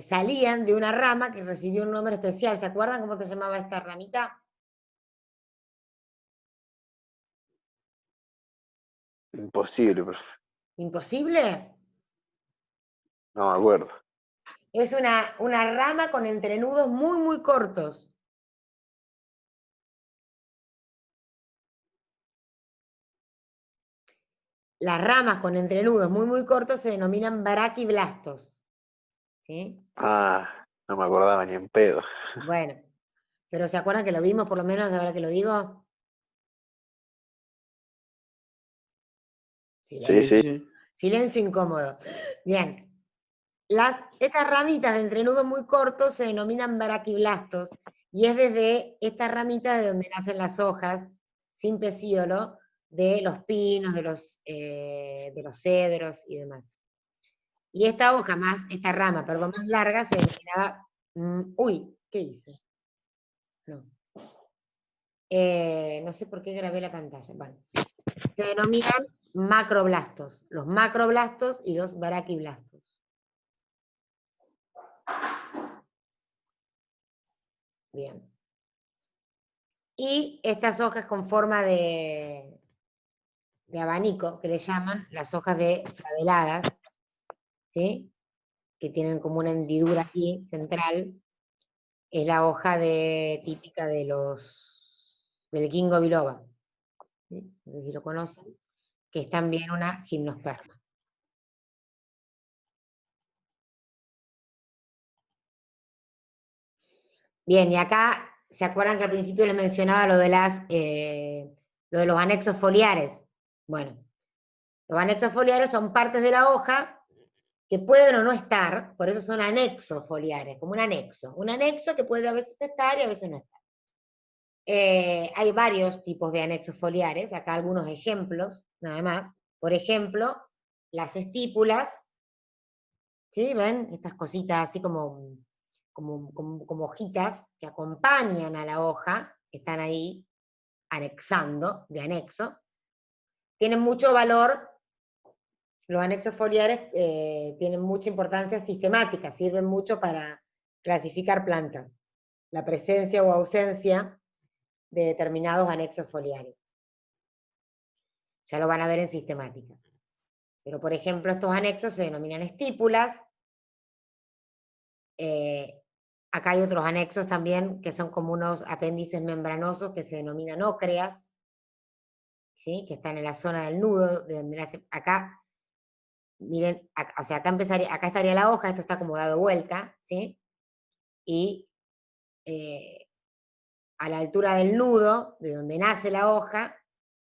S1: Salían de una rama que recibió un nombre especial. ¿Se acuerdan cómo se llamaba esta ramita?
S2: Imposible, profe.
S1: ¿Imposible?
S2: No me acuerdo.
S1: Es una rama con entrenudos muy, muy cortos. Las ramas con entrenudos muy, muy cortos se denominan braquiblastos. ¿Sí?
S2: Ah, no me acordaba ni en pedo.
S1: Bueno, pero ¿se acuerdan que lo vimos por lo menos ahora que lo digo?
S2: Sí,
S1: Silencio.
S2: sí.
S3: Sí.
S1: Silencio incómodo. Bien. Estas ramitas de entrenudos muy cortos se denominan braquiblastos y es desde estas ramitas de donde nacen las hojas sin pecíolo de los pinos, de los cedros y demás. Y esta hoja esta rama, perdón, más larga se denominaba, uy, ¿qué hice? No. No sé por qué grabé la pantalla. Bueno, se denominan macroblastos, los macroblastos y los braquiblastos. Bien. Y estas hojas con forma de abanico, que le llaman las hojas de flabeladas, ¿sí? Que tienen como una hendidura aquí central, es la hoja típica del ginkgo biloba, ¿sí? No sé si lo conocen, que es también una gimnosperma. Bien, y acá, ¿se acuerdan que al principio les mencionaba lo de los anexos foliares? Bueno, los anexos foliares son partes de la hoja que pueden o no estar, por eso son anexos foliares, como un anexo que puede a veces estar y a veces no estar. Hay varios tipos de anexos foliares, acá algunos ejemplos, nada más. Por ejemplo, las estípulas, ¿sí? ¿Ven? Estas cositas así como hojitas que acompañan a la hoja, que están ahí, anexando, de anexo, tienen mucho valor. Los anexos foliares tienen mucha importancia sistemática, sirven mucho para clasificar plantas, la presencia o ausencia de determinados anexos foliares. Ya lo van a ver en sistemática. Pero, por ejemplo, estos anexos se denominan estípulas. Acá hay otros anexos también que son como unos apéndices membranosos que se denominan ócreas, ¿sí? Que están en la zona del nudo, de donde nace. Acá, miren, acá, o sea, acá estaría la hoja, esto está como dado vuelta, ¿sí? Y a la altura del nudo, de donde nace la hoja,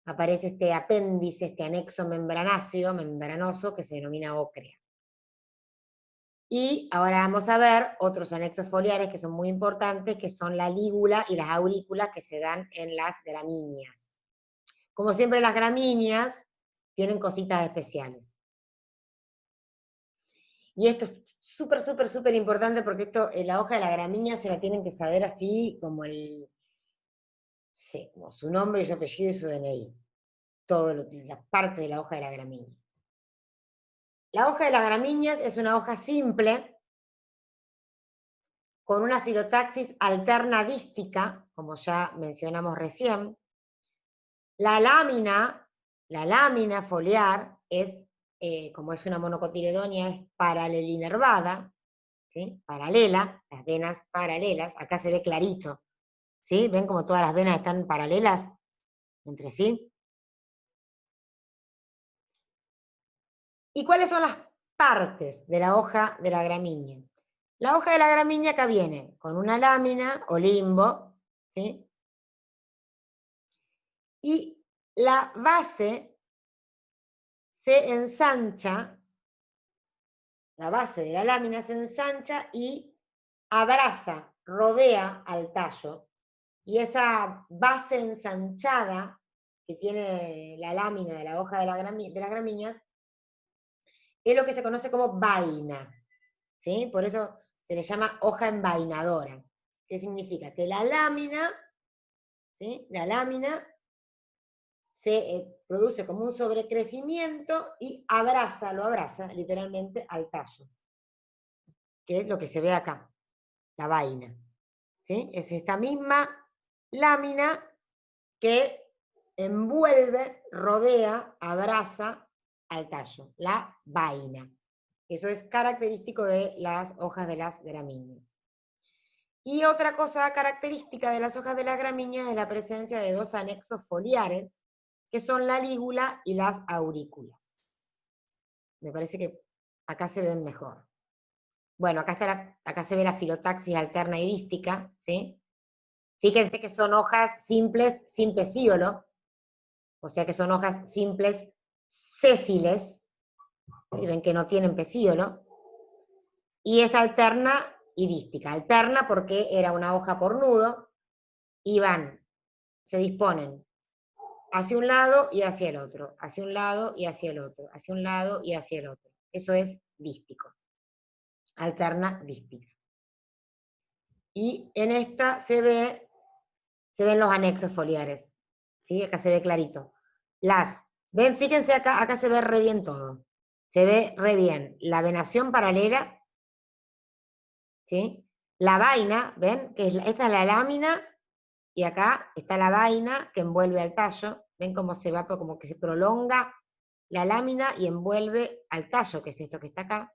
S1: aparece este apéndice, este anexo membranoso, que se denomina ócrea. Y ahora vamos a ver otros anexos foliares que son muy importantes, que son la lígula y las aurículas que se dan en las gramíneas. Como siempre, las gramíneas tienen cositas especiales. Y esto es súper, súper, súper importante porque esto, la hoja de la gramínea se la tienen que saber así como como su nombre, su apellido y su DNI. Todas las partes de la hoja de la gramínea. La hoja de las gramíneas es una hoja simple, con una filotaxis alterna dística, como ya mencionamos recién. La lámina foliar es, como es una monocotiledonia, es paralelinervada, ¿sí? Paralela, las venas paralelas, acá se ve clarito, ¿sí? ¿Ven como todas las venas están paralelas entre sí? ¿Y cuáles son las partes de la hoja de la gramínea? La hoja de la gramínea acá viene con una lámina o limbo, ¿sí? Y la base se ensancha, la base de la lámina se ensancha y abraza, rodea al tallo. Y esa base ensanchada que tiene la lámina de la hoja de las gramíneas es lo que se conoce como vaina, ¿sí? Por eso se le llama hoja envainadora. ¿Qué significa? Que la lámina, ¿sí? La lámina se produce como un sobrecrecimiento y lo abraza literalmente al tallo, que es lo que se ve acá, la vaina, ¿sí? Es esta misma lámina que envuelve, rodea, abraza al tallo, la vaina. Eso es característico de las hojas de las gramíneas. Y otra cosa característica de las hojas de las gramíneas es la presencia de dos anexos foliares, que son la lígula y las aurículas. Me parece que acá se ven mejor. Bueno, acá se ve la filotaxis alterna y dística, ¿sí? Fíjense que son hojas simples sin pecíolo, o sea que son hojas simples sésiles, ¿sí? Ven que no tienen pecíolo, y es alterna y dística. Alterna porque era una hoja por nudo, y se disponen hacia un lado y hacia el otro, hacia un lado y hacia el otro, hacia un lado y hacia el otro. Eso es dístico. Alterna dística. Y en esta se ven los anexos foliares. ¿Sí? Acá se ve clarito. Ven, fíjense acá se ve re bien todo. Se ve re bien la venación paralela, ¿sí? La vaina, ¿ven? Esta es la lámina, y acá está la vaina que envuelve al tallo. ¿Ven cómo se va, como que se prolonga la lámina y envuelve al tallo, que es esto que está acá?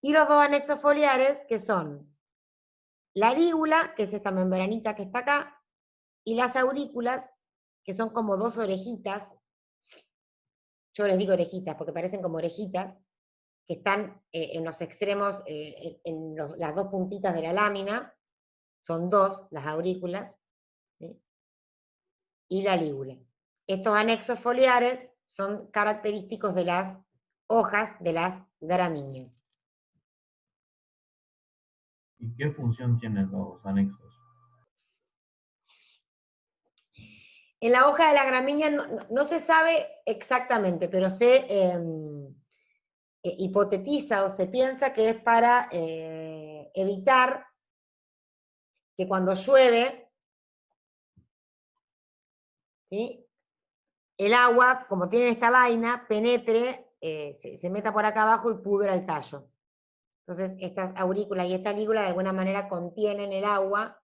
S1: Y los dos anexos foliares, que son la lígula, que es esta membranita que está acá, y las aurículas, que son como dos orejitas. Yo les digo orejitas porque parecen como orejitas, que están en los extremos, las dos puntitas de la lámina. Son dos, las aurículas, ¿sí? Y la lígula. Estos anexos foliares son característicos de las hojas de las gramíneas.
S4: ¿Y qué función tienen los anexos?
S1: En la hoja de la gramínea no se sabe exactamente, pero se hipotetiza o se piensa que es para evitar que cuando llueve ¿sí? El agua, como tienen esta vaina, penetre, se meta por acá abajo y pudra el tallo. Entonces, estas aurículas y esta lígula de alguna manera contienen el agua,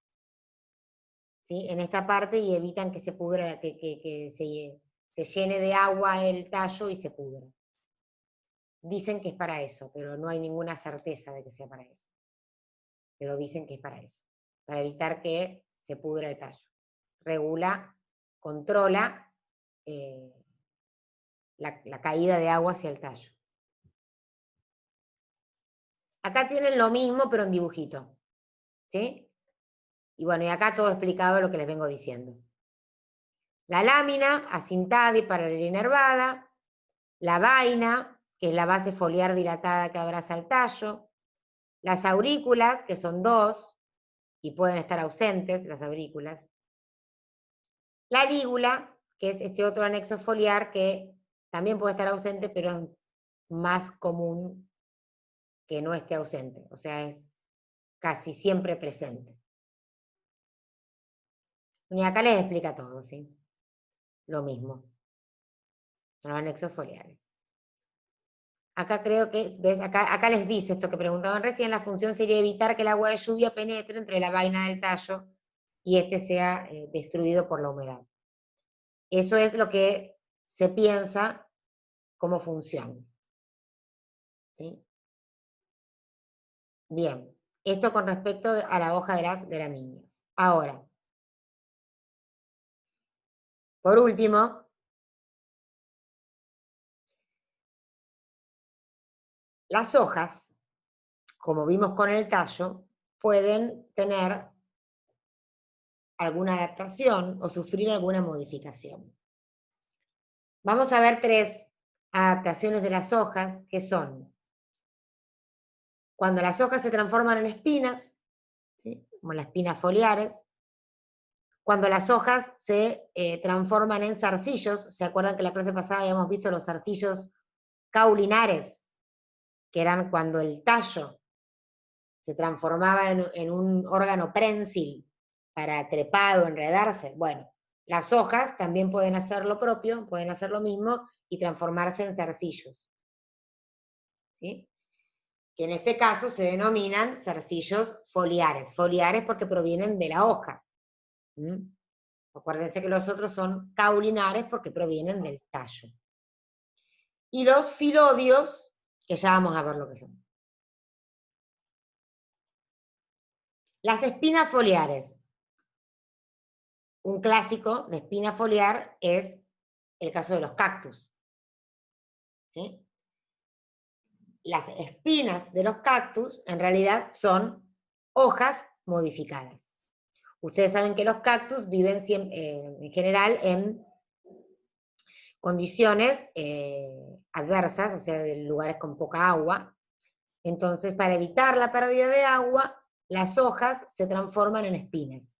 S1: ¿sí? En esta parte y evitan que se pudra, que se llene de agua el tallo y se pudra. Dicen que es para eso, pero no hay ninguna certeza de que sea para eso. Pero dicen que es para eso, para evitar que se pudra el tallo. Regula, controla la caída de agua hacia el tallo. Acá tienen lo mismo, pero en dibujito. ¿Sí? Y bueno, y acá todo explicado lo que les vengo diciendo. La lámina, acintada y paralela inervada. La vaina, que es la base foliar dilatada que abraza el tallo. Las aurículas, que son 2, y pueden estar ausentes las aurículas. La lígula, que es este otro anexo foliar que también puede estar ausente, pero es más común que no esté ausente. O sea, es casi siempre presente. Y acá les explica todo, ¿sí? Lo mismo. Los anexos foliares. Acá creo que, ¿ves? Acá les dice esto que preguntaban recién, la función sería evitar que el agua de lluvia penetre entre la vaina del tallo y este sea destruido por la humedad. Eso es lo que se piensa como función. ¿Sí? Bien, esto con respecto a la hoja de las gramíneas. Ahora, por último, las hojas, como vimos con el tallo, pueden tener alguna adaptación o sufrir alguna modificación. Vamos a ver 3 adaptaciones de las hojas, que son cuando las hojas se transforman en espinas, ¿sí? Como las espinas foliares, cuando las hojas se transforman en zarcillos. ¿Se acuerdan que la clase pasada habíamos visto los zarcillos caulinares, que eran cuando el tallo se transformaba en un órgano prensil para trepar o enredarse? Bueno, las hojas también pueden hacer lo propio, pueden hacer lo mismo y transformarse en zarcillos, ¿sí? Que en este caso se denominan zarcillos foliares. Foliares porque provienen de la hoja. Acuérdense que los otros son caulinares porque provienen del tallo. Y los filodios, que ya vamos a ver lo que son. Las espinas foliares. Un clásico de espina foliar es el caso de los cactus. ¿Sí? Las espinas de los cactus en realidad son hojas modificadas. Ustedes saben que los cactus viven en general en condiciones adversas, o sea, de lugares con poca agua. Entonces, para evitar la pérdida de agua, las hojas se transforman en espinas.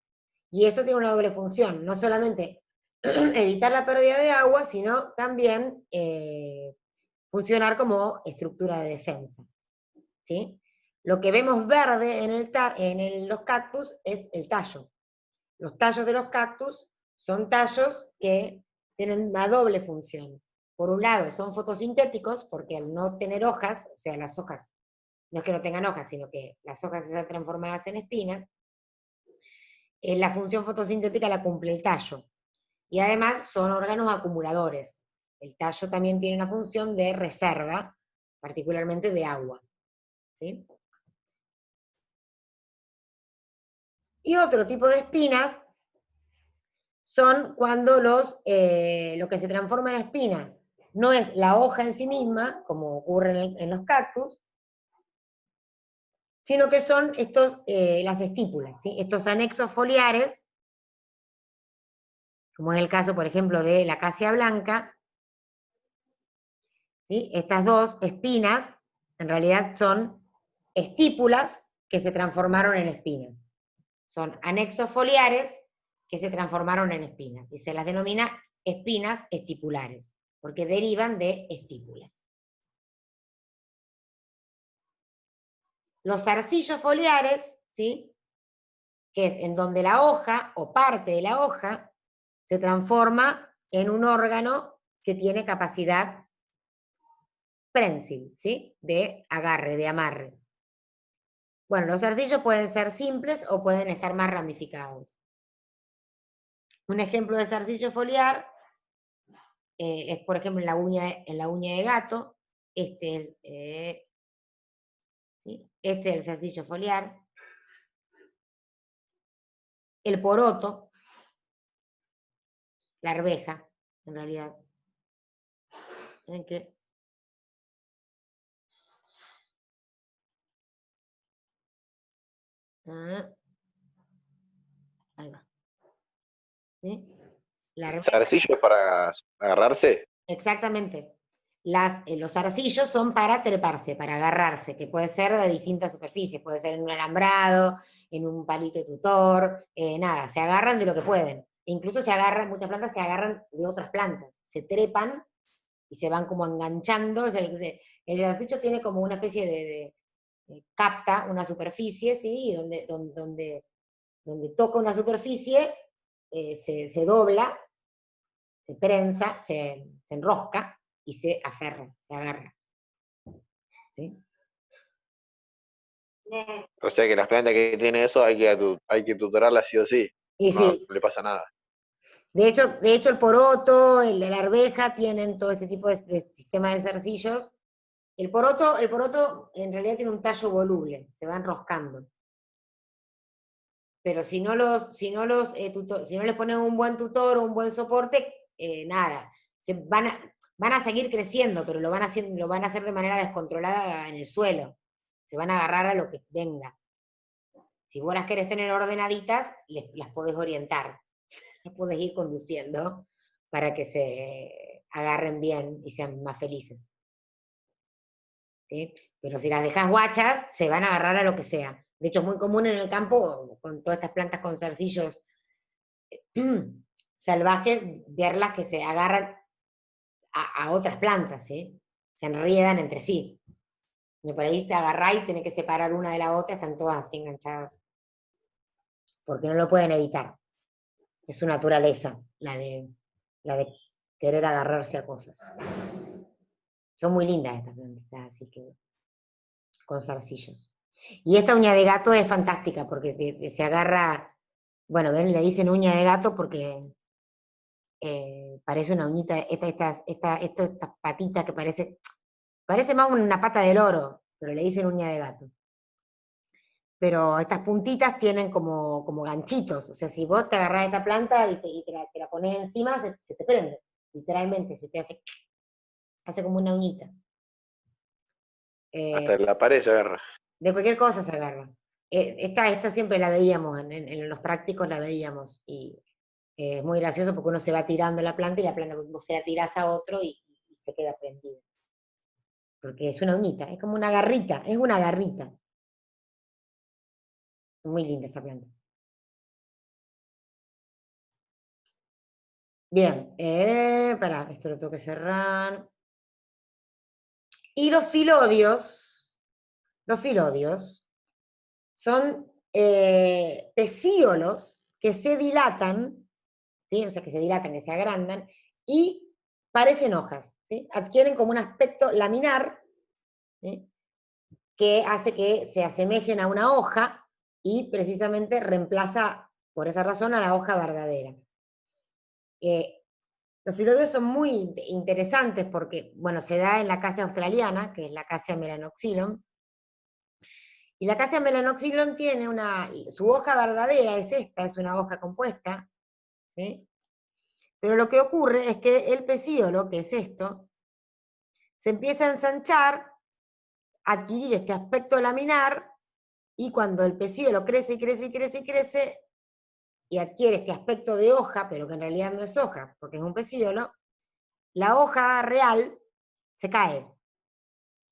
S1: Y eso tiene una doble función, no solamente evitar la pérdida de agua, sino también funcionar como estructura de defensa. ¿Sí? Lo que vemos verde en los cactus es el tallo. Los tallos de los cactus son tallos que tienen una doble función. Por un lado, son fotosintéticos, porque al no tener hojas, o sea, las hojas, no es que no tengan hojas, sino que las hojas están transformadas en espinas, la función fotosintética la cumple el tallo. Y además son órganos acumuladores. El tallo también tiene una función de reserva, particularmente de agua. ¿Sí? Y otro tipo de espinas son cuando lo que se transforma en espina no es la hoja en sí misma, como ocurre en los cactus, sino que son las estípulas, ¿sí? Estos anexos foliares, como en el caso, por ejemplo, de la acacia blanca, ¿sí? Estas dos espinas en realidad son estípulas que se transformaron en espinas. Son anexos foliares que se transformaron en espinas, y se las denomina espinas estipulares, porque derivan de estípulas. Los zarcillos foliares, ¿sí? Que es en donde la hoja, o parte de la hoja, se transforma en un órgano que tiene capacidad prensil, ¿sí? De agarre, de amarre. Bueno, los zarcillos pueden ser simples o pueden estar más ramificados. Un ejemplo de zarcillo foliar es, por ejemplo, en la uña de gato. ¿Sí? Este es el zarcillo foliar. El poroto, la arveja, en realidad. ¿Ven qué? Ahí va. ¿Sí? La
S2: ¿El
S1: arveja.
S2: zarcillo es para agarrarse?
S1: Exactamente. Los zarcillos son para treparse, para agarrarse, que puede ser de distintas superficies, puede ser en un alambrado, en un palito tutor, nada, se agarran de lo que pueden. E incluso se agarran, muchas plantas se agarran de otras plantas, se trepan y se van como enganchando. O sea, el zarcillo tiene como una especie capta una superficie, ¿sí? Y donde toca una superficie, se dobla, se prensa, se enrosca y se aferra, se agarra. ¿Sí?
S2: O sea que las plantas que tienen eso hay que tutorarlas sí o sí.
S1: Y
S2: No
S1: sí,
S2: le pasa nada.
S1: de hecho el poroto, la arveja tienen todo este tipo de sistema de zarcillos. El poroto en realidad tiene un tallo voluble, se va enroscando. Pero si no les ponen un buen tutor o un buen soporte, nada, van a seguir creciendo, pero lo van a hacer de manera descontrolada en el suelo. Se van a agarrar a lo que venga. Si vos las querés tener ordenaditas, las podés orientar, las podés ir conduciendo para que se agarren bien y sean más felices. ¿Sí? Pero si las dejás guachas, se van a agarrar a lo que sea. De hecho, es muy común en el campo, con todas estas plantas con zarcillos salvajes, verlas que se agarran a otras plantas, ¿sí? Se enriedan entre sí. Y por ahí se agarra y tiene que separar una de la otra, están todas así enganchadas. Porque no lo pueden evitar. Es su naturaleza, la de querer agarrarse a cosas. Son muy lindas estas plantitas, así que con zarcillos. Y esta uña de gato es fantástica porque se agarra, bueno, ven, le dicen uña de gato porque parece una uñita, estas patitas que parece más una pata de loro, pero le dicen uña de gato. Pero estas puntitas tienen como ganchitos, o sea, si vos te agarrás esta planta y te la pones encima, se te prende, literalmente, se te hace como una uñita.
S2: Hasta la pared se agarra.
S1: De cualquier cosa se agarra. Esta siempre la veíamos, en los prácticos la veíamos, y es muy gracioso porque uno se va tirando la planta y la planta vos se la tirás a otro y se queda prendida. Porque es una uñita, es como una garrita, es una garrita. Muy linda esta planta. Bien, esto lo tengo que cerrar. Y los filodios son pecíolos que se dilatan, ¿sí? O sea, que se dilatan, que se agrandan, y parecen hojas, ¿sí? Adquieren como un aspecto laminar, ¿sí? Que hace que se asemejen a una hoja y precisamente reemplaza, por esa razón, a la hoja verdadera. Los filodios son muy interesantes porque, bueno, se da en la acacia australiana, que es la acacia melanoxylon, y la acacia melanoxylon tiene su hoja verdadera es esta, es una hoja compuesta, ¿sí? Pero lo que ocurre es que el pecíolo, que es esto, se empieza a ensanchar, a adquirir este aspecto laminar, y cuando el pecíolo crece y crece y crece y crece, y adquiere este aspecto de hoja, pero que en realidad no es hoja, porque es un pecíolo, la hoja real se cae.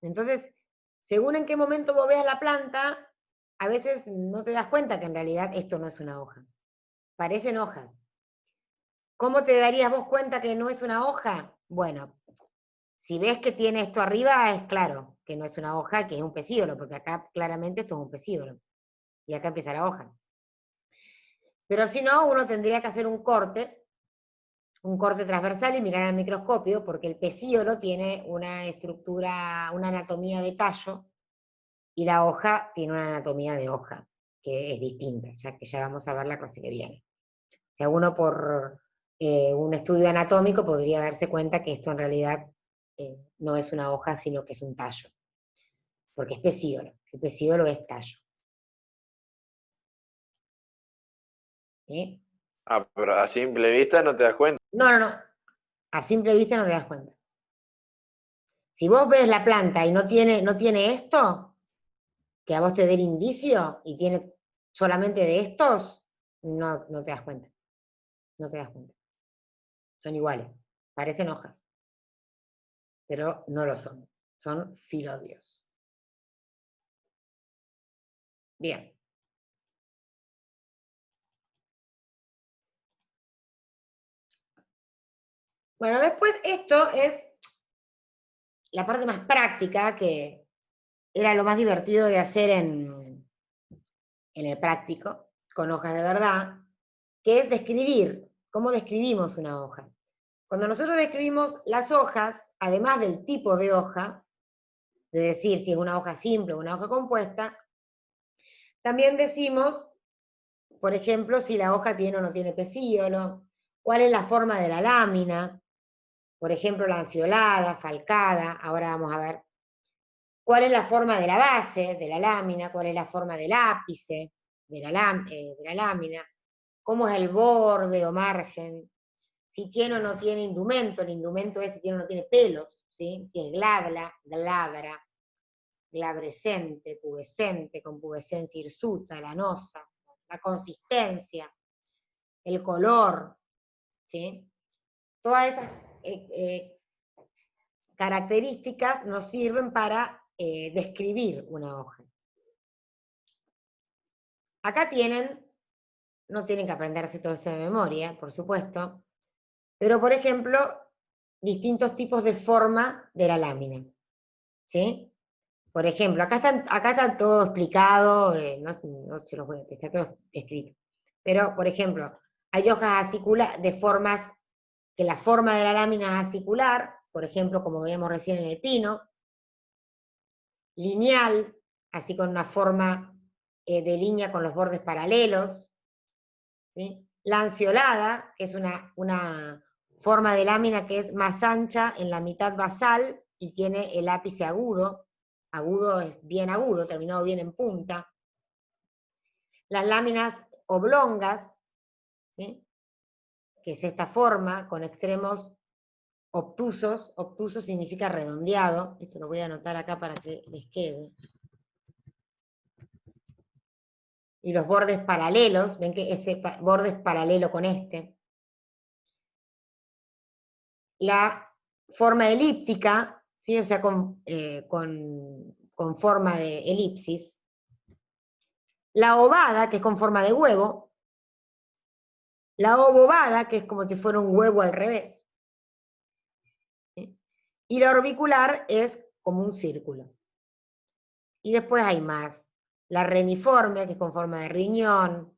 S1: Entonces, según en qué momento vos veas la planta, a veces no te das cuenta que en realidad esto no es una hoja. Parecen hojas. ¿Cómo te darías vos cuenta que no es una hoja? Bueno, si ves que tiene esto arriba, es claro que no es una hoja, que es un pecíolo, porque acá claramente esto es un pecíolo. Y acá empieza la hoja. Pero si no, uno tendría que hacer un corte un corte transversal y mirar al microscopio, porque el pecíolo tiene una estructura, una anatomía de tallo, y la hoja tiene una anatomía de hoja, que es distinta, ya que ya vamos a ver la clase que viene. O sea, uno por un estudio anatómico podría darse cuenta que esto en realidad no es una hoja, sino que es un tallo, porque es pecíolo, el pecíolo es tallo. ¿Sí?
S2: Ah, pero a simple vista no te das cuenta.
S1: No. A simple vista no te das cuenta. Si vos ves la planta y no tiene esto, que a vos te dé el indicio, y tiene solamente de estos, no te das cuenta. No te das cuenta. Son iguales. Parecen hojas. Pero no lo son. Son filodios. Bien. Bueno, después esto es la parte más práctica, que era lo más divertido de hacer en el práctico, con hojas de verdad, que es describir, cómo describimos una hoja. Cuando nosotros describimos las hojas, además del tipo de hoja, de decir si es una hoja simple o una hoja compuesta, también decimos, por ejemplo, si la hoja tiene o no tiene pecíolo, cuál es la forma de la lámina, por ejemplo, lanceolada, falcada, ahora vamos a ver cuál es la forma de la base de la lámina, cuál es la forma del ápice de la lámina, cómo es el borde o margen, si tiene o no tiene indumento, el indumento es si tiene o no tiene pelos, ¿sí? Si es glabra, glabrescente, pubescente, con pubescencia hirsuta, lanosa, la consistencia, el color, ¿sí? Todas esas características nos sirven para describir una hoja. Acá no tienen que aprenderse todo esto de memoria, por supuesto, pero por ejemplo, distintos tipos de forma de la lámina, ¿sí? Por ejemplo, acá está todo explicado, no se los voy a decir, está todo escrito. Pero, por ejemplo, hay hojas de formas, que la forma de la lámina es acicular, por ejemplo, como veíamos recién en el pino, lineal, así con una forma de línea con los bordes paralelos, ¿sí? Lanceolada, que es una forma de lámina que es más ancha en la mitad basal y tiene el ápice agudo. Agudo es bien agudo, terminado bien en punta. Las láminas oblongas, ¿sí? Que es esta forma, con extremos obtusos. Obtuso significa redondeado. Esto lo voy a anotar acá para que les quede. Y los bordes paralelos, ven que este borde es paralelo con este. La forma elíptica, ¿sí? O sea, con forma de elipsis. La ovada, que es con forma de huevo. La obovada, que es como si fuera un huevo al revés. ¿Sí? Y la orbicular es como un círculo. Y después hay más. La reniforme, que es con forma de riñón.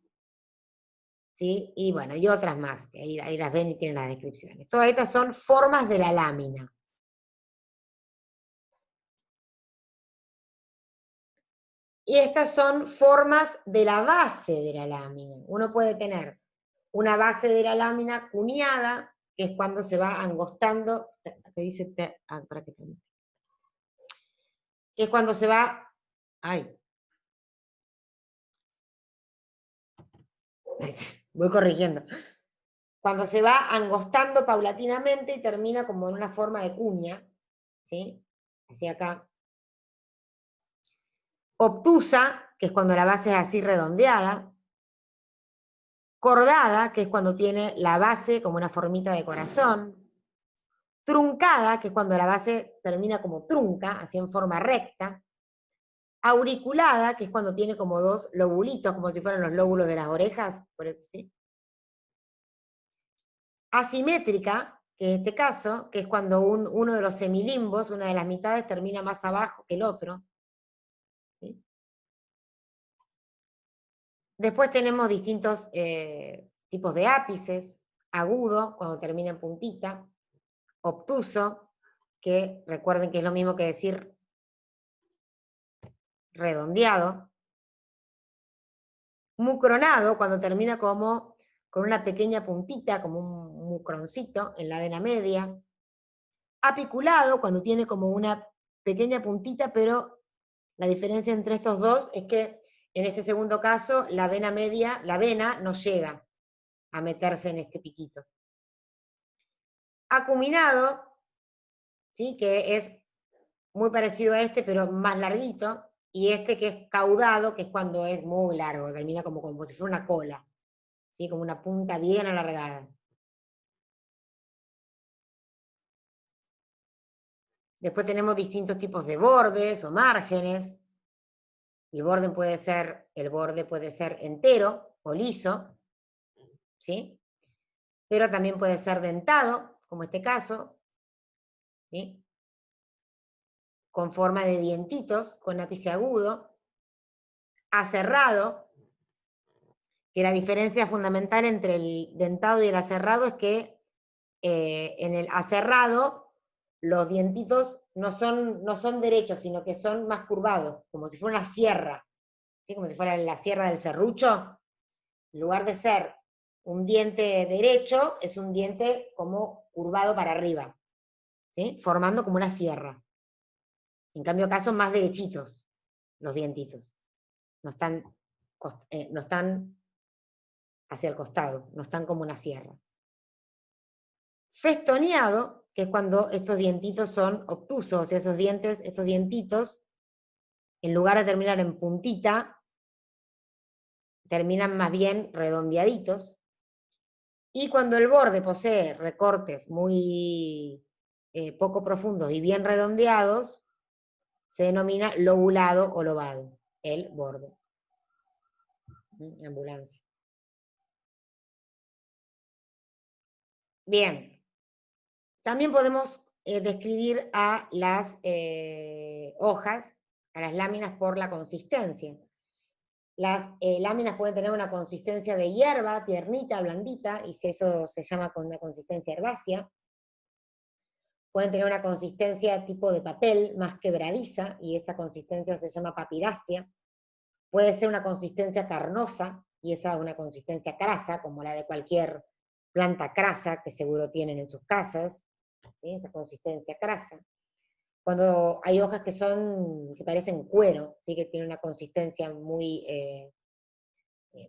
S1: ¿Sí? Y bueno, y otras más, que ahí las ven y tienen las descripciones. Todas estas son formas de la lámina. Y estas son formas de la base de la lámina. Uno puede tener una base de la lámina cuneada, que es cuando se va angostando, que dice, para que es cuando se va, voy corrigiendo, cuando se va angostando paulatinamente y termina como en una forma de cuña, ¿sí? Así acá. Obtusa, que es cuando la base es así redondeada. Cordada, que es cuando tiene la base como una formita de corazón. Truncada, que es cuando la base termina como trunca, así en forma recta. Auriculada, que es cuando tiene como dos lobulitos, como si fueran los lóbulos de las orejas, por eso sí. Asimétrica, que en este caso, que es cuando uno de los semilimbos, una de las mitades, termina más abajo que el otro. ¿Sí? Después tenemos distintos tipos de ápices. agudo, cuando termina en puntita, obtuso, que recuerden que es lo mismo que decir redondeado, mucronado, cuando termina como con una pequeña puntita, como un mucroncito en la vena media, apiculado, cuando tiene como una pequeña puntita, pero la diferencia entre estos dos es que en este segundo caso la vena media, la vena no llega a meterse en este piquito. Acuminado, ¿sí? Que es muy parecido a este, pero más larguito, y este que es caudado, que es cuando es muy largo, termina como si fuera una cola, ¿sí? Como una punta bien alargada. Después tenemos distintos tipos de bordes o márgenes. El borde puede ser entero o liso, ¿sí? Pero también puede ser dentado, como este caso, ¿sí? Con forma de dientitos, con ápice agudo, aserrado, que la diferencia fundamental entre el dentado y el aserrado es que en el aserrado los dientitos no son derechos, sino que son más curvados, como si fuera una sierra, ¿sí? Como si fuera la sierra del serrucho. En lugar de ser un diente derecho, es un diente como curvado para arriba, ¿sí? Formando como una sierra. En cambio acá son más derechitos los dientitos. No están hacia el costado, no están como una sierra. Festoneado, que es cuando estos dientitos son obtusos, o sea, estos dientitos, en lugar de terminar en puntita, terminan más bien redondeaditos. Y cuando el borde posee recortes muy poco profundos y bien redondeados, se denomina lobulado o lobado, el borde. Ambulancia. Bien. También podemos describir a las hojas, a las láminas por la consistencia. Las láminas pueden tener una consistencia de hierba, tiernita, blandita, y eso se llama con una consistencia herbácea. Pueden tener una consistencia tipo de papel, más quebradiza, y esa consistencia se llama papirácea. Puede ser una consistencia carnosa, y esa es una consistencia crasa, como la de cualquier planta crasa que seguro tienen en sus casas, ¿sí? Esa consistencia crasa. Cuando hay hojas que parecen cuero, ¿sí? Que tienen una consistencia muy,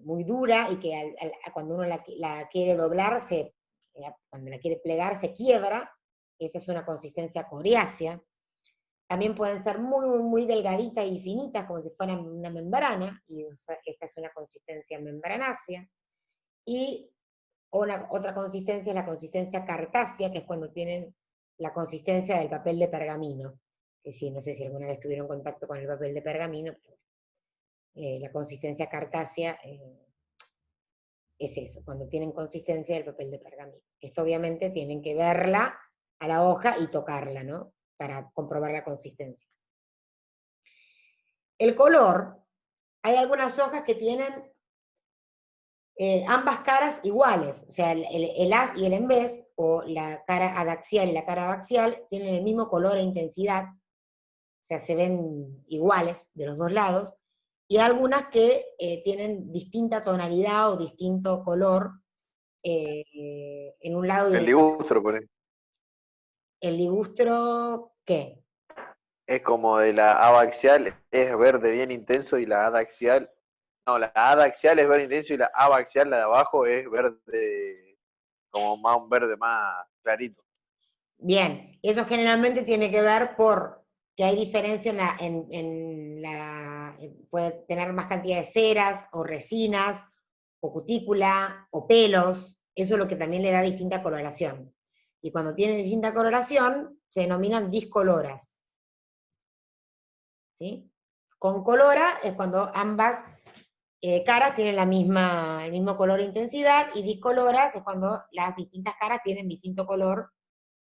S1: muy dura y que cuando uno la quiere doblar, cuando la quiere plegar, se quiebra. Esa es una consistencia coriácea. También pueden ser muy, muy delgaditas y finitas, como si fueran una membrana, y esa es una consistencia membranácea. Y otra consistencia es la consistencia cartácea, que es cuando tienen la consistencia del papel de pergamino. Que sí, no sé si alguna vez tuvieron contacto con el papel de pergamino, pero la consistencia cartácea es eso, cuando tienen consistencia del papel de pergamino. Esto obviamente tienen que verla a la hoja y tocarla, ¿no? Para comprobar la consistencia. El color, hay algunas hojas que tienen ambas caras iguales, o sea, el haz y el en vez, o la cara adaxial y la cara abaxial, tienen el mismo color e intensidad, o sea, se ven iguales de los dos lados, y algunas que tienen distinta tonalidad o distinto color en un lado y
S2: El ligustro, por ejemplo.
S1: ¿El ligustro qué?
S2: Es como de la abaxial es verde bien intenso y la adaxial, no, la adaxial es verde intenso y la abaxial, la de abajo, es verde, como más un verde más clarito.
S1: Bien, eso generalmente tiene que ver por que hay diferencia puede tener más cantidad de ceras o resinas o cutícula o pelos, eso es lo que también le da distinta coloración. Y cuando tiene distinta coloración, se denominan discoloras. ¿Sí? Con colora es cuando ambas caras tienen el mismo color e intensidad, y discoloras es cuando las distintas caras tienen distinto color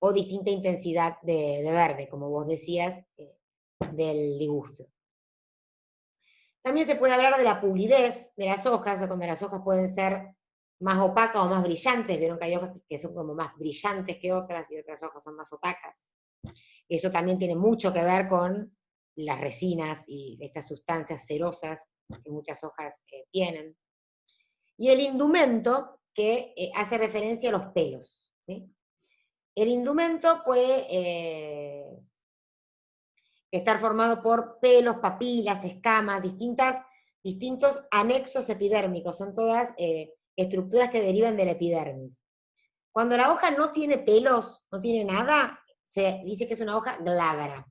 S1: o distinta intensidad de verde, como vos decías, del ligustro. También se puede hablar de la pulidez de las hojas, cuando las hojas pueden ser más opacas o más brillantes, vieron que hay hojas que son como más brillantes que otras y otras hojas son más opacas. Eso también tiene mucho que ver con las resinas y estas sustancias cerosas que muchas hojas tienen. Y el indumento, que hace referencia a los pelos, ¿sí? El indumento puede estar formado por pelos, papilas, escamas, distintos anexos epidérmicos, son todas estructuras que derivan de la epidermis. Cuando la hoja no tiene pelos, no tiene nada, se dice que es una hoja glabra,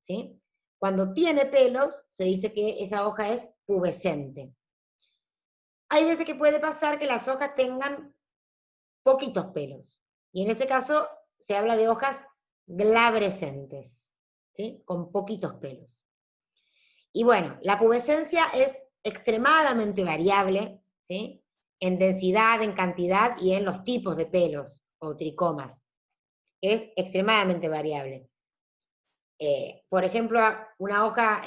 S1: ¿sí? Cuando tiene pelos, se dice que esa hoja es pubescente. Hay veces que puede pasar que las hojas tengan poquitos pelos, y en ese caso se habla de hojas glabrescentes, ¿sí? Con poquitos pelos. Y bueno, la pubescencia es extremadamente variable, ¿sí? En densidad, en cantidad y en los tipos de pelos o tricomas. Es extremadamente variable. Por ejemplo, una hoja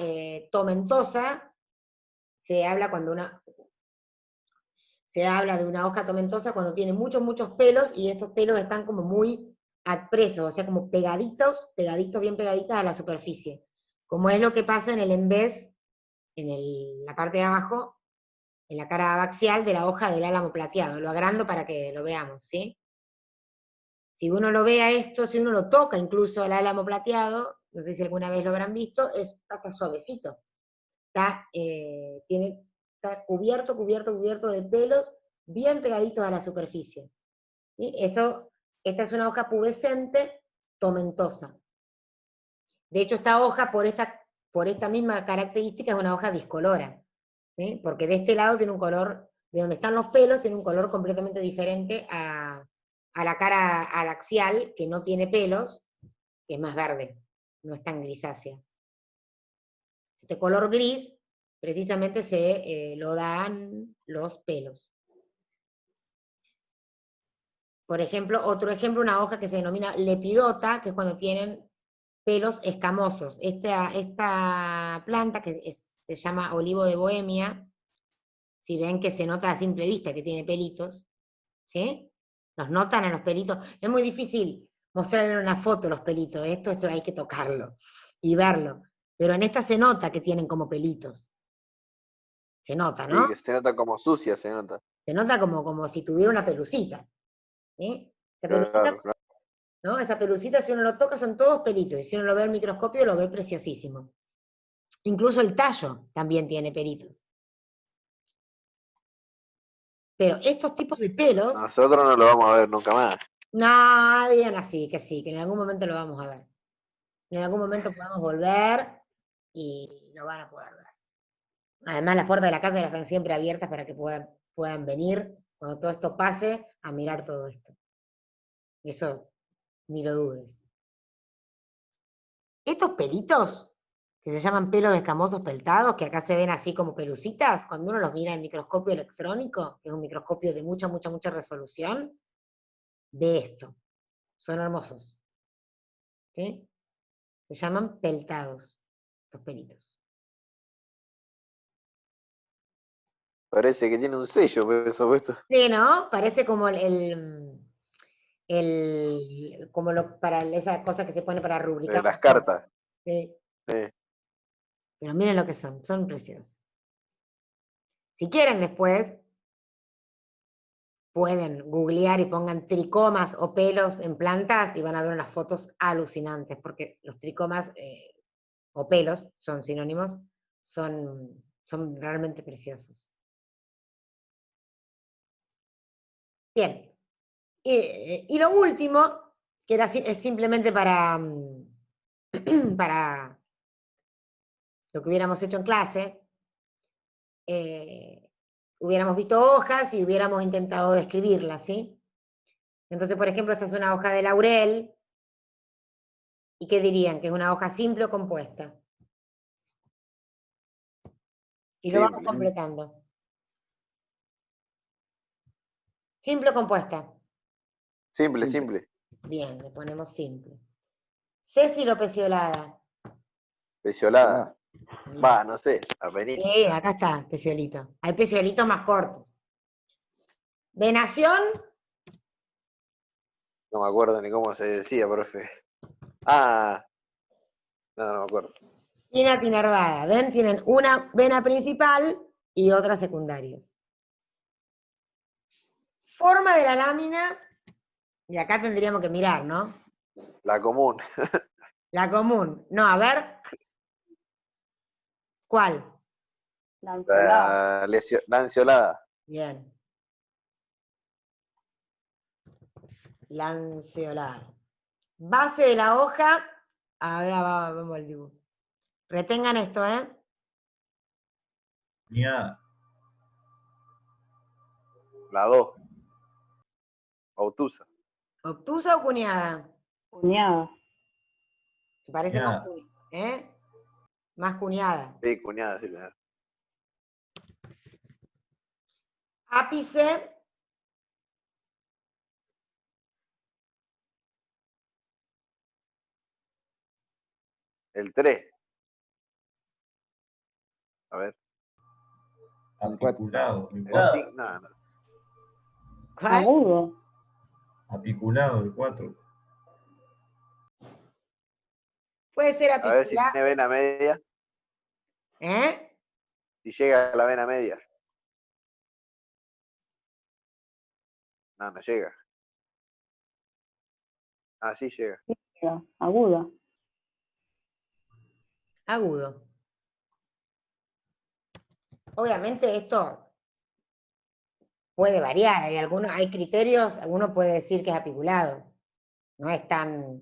S1: tomentosa, se habla de una hoja tomentosa cuando tiene muchos pelos y esos pelos están como muy adpresos, o sea, como pegaditos, bien pegaditos a la superficie. Como es lo que pasa en el embés, en la parte de abajo, en la cara abaxial de la hoja del álamo plateado. Lo agrando para que lo veamos, ¿sí? Si uno lo ve a esto, si uno lo toca incluso al álamo plateado, no sé si alguna vez lo habrán visto, está suavecito. Está cubierto de pelos bien pegaditos a la superficie. ¿Sí? Esta es una hoja pubescente tomentosa. De hecho, esta hoja, por esta misma característica, es una hoja discolora, ¿sí? Porque de este lado tiene un color, de donde están los pelos, tiene un color completamente diferente a la cara adaxial, que no tiene pelos, que es más verde, no es tan grisácea. Este color gris, precisamente lo dan los pelos. Por ejemplo, otro ejemplo, una hoja que se denomina lepidota, que es cuando tienen pelos escamosos. Esta planta, que se llama olivo de Bohemia, si ven que se nota a simple vista que tiene pelitos, ¿sí? Los notan a los pelitos. Es muy difícil mostrarle en una foto los pelitos, esto hay que tocarlo y verlo. Pero en esta se nota que tienen como pelitos. Se nota, ¿no?
S2: Sí, que se nota como sucia, se nota.
S1: Se nota como si tuviera una pelucita, ¿sí? Esa pelucita,
S2: Claro, claro.
S1: ¿no? Esa pelucita, si uno lo toca, son todos pelitos, y si uno lo ve al microscopio, lo ve preciosísimo. Incluso el tallo también tiene pelitos. Pero estos tipos de pelos,
S2: Nosotros no lo vamos a ver nunca más.
S1: no, digan así, que sí, que en algún momento lo vamos a ver. En algún momento podamos volver y lo van a poder ver. Además, las puertas de la cátedra están siempre abiertas para que puedan venir, cuando todo esto pase, a mirar todo esto. Eso, ni lo dudes. Estos pelitos, que se llaman pelos escamosos peltados, que acá se ven así como pelucitas, cuando uno los mira en microscopio electrónico, que es un microscopio de mucha resolución, ve esto. Son hermosos. ¿Sí? Se llaman peltados, estos pelitos.
S2: Parece que tiene un sello, por eso puesto.
S1: Sí, ¿no? Parece como para esa cosa que se pone para rubricar
S2: Las
S1: las hojas.
S2: cartas.
S1: Sí.
S2: Sí.
S1: Pero miren lo que son preciosos. Si quieren después, pueden googlear y pongan tricomas o pelos en plantas y van a ver unas fotos alucinantes, porque los tricomas o pelos, son sinónimos, son realmente preciosos. Bien. Y lo último, que es simplemente para lo que hubiéramos hecho en clase, hubiéramos visto hojas y hubiéramos intentado describirlas, ¿sí? Entonces, por ejemplo, esa es una hoja de laurel, ¿y qué dirían? ¿Que es una hoja simple o compuesta? Y lo vamos
S2: Simple.
S1: completando. ¿Simple o compuesta?
S2: Simple, simple.
S1: Bien, le ponemos simple. Cécilo peciolada.
S2: Peciolada. Va, no sé, apenita.
S1: Sí, acá está, peciolito. Hay peciolitos más cortos. Venación,
S2: No me acuerdo ni cómo se decía, profe. Ah, no me acuerdo.
S1: pinna tinervada. ¿Ven? Tienen una vena principal y otras secundarias. Forma de la lámina, y acá tendríamos que mirar, ¿no?
S2: La común.
S1: La común. No, a ver. ¿Cuál?
S5: Lanceolada.
S2: Lanceolada.
S1: Bien. Lanceolada. Base de la hoja. Ahora vamos al dibujo. Retengan esto, ¿eh?
S4: Cuñada.
S2: La 2. Obtusa.
S1: ¿Obtusa o cuñada?
S5: Cuñada.
S1: Me parece más,
S4: Cuñada.
S1: ¿eh? Más cuñada.
S2: Sí, cuñada, sí. Tenés.
S1: Ápice.
S2: El 3. A ver.
S4: Apiculado.
S2: El
S4: El
S2: 5. No.
S1: ¿Cuál?
S5: Agudo.
S4: Apiculado, el 4.
S1: Puede ser
S2: A ver si
S1: apicular.
S2: tiene vena media.
S1: ¿Eh?
S2: Si llega a la vena media. No, no llega. Ah, sí llega.
S5: Aguda.
S1: Agudo. Obviamente esto puede variar. Hay criterios, alguno puede decir que es apiculado. No es tan...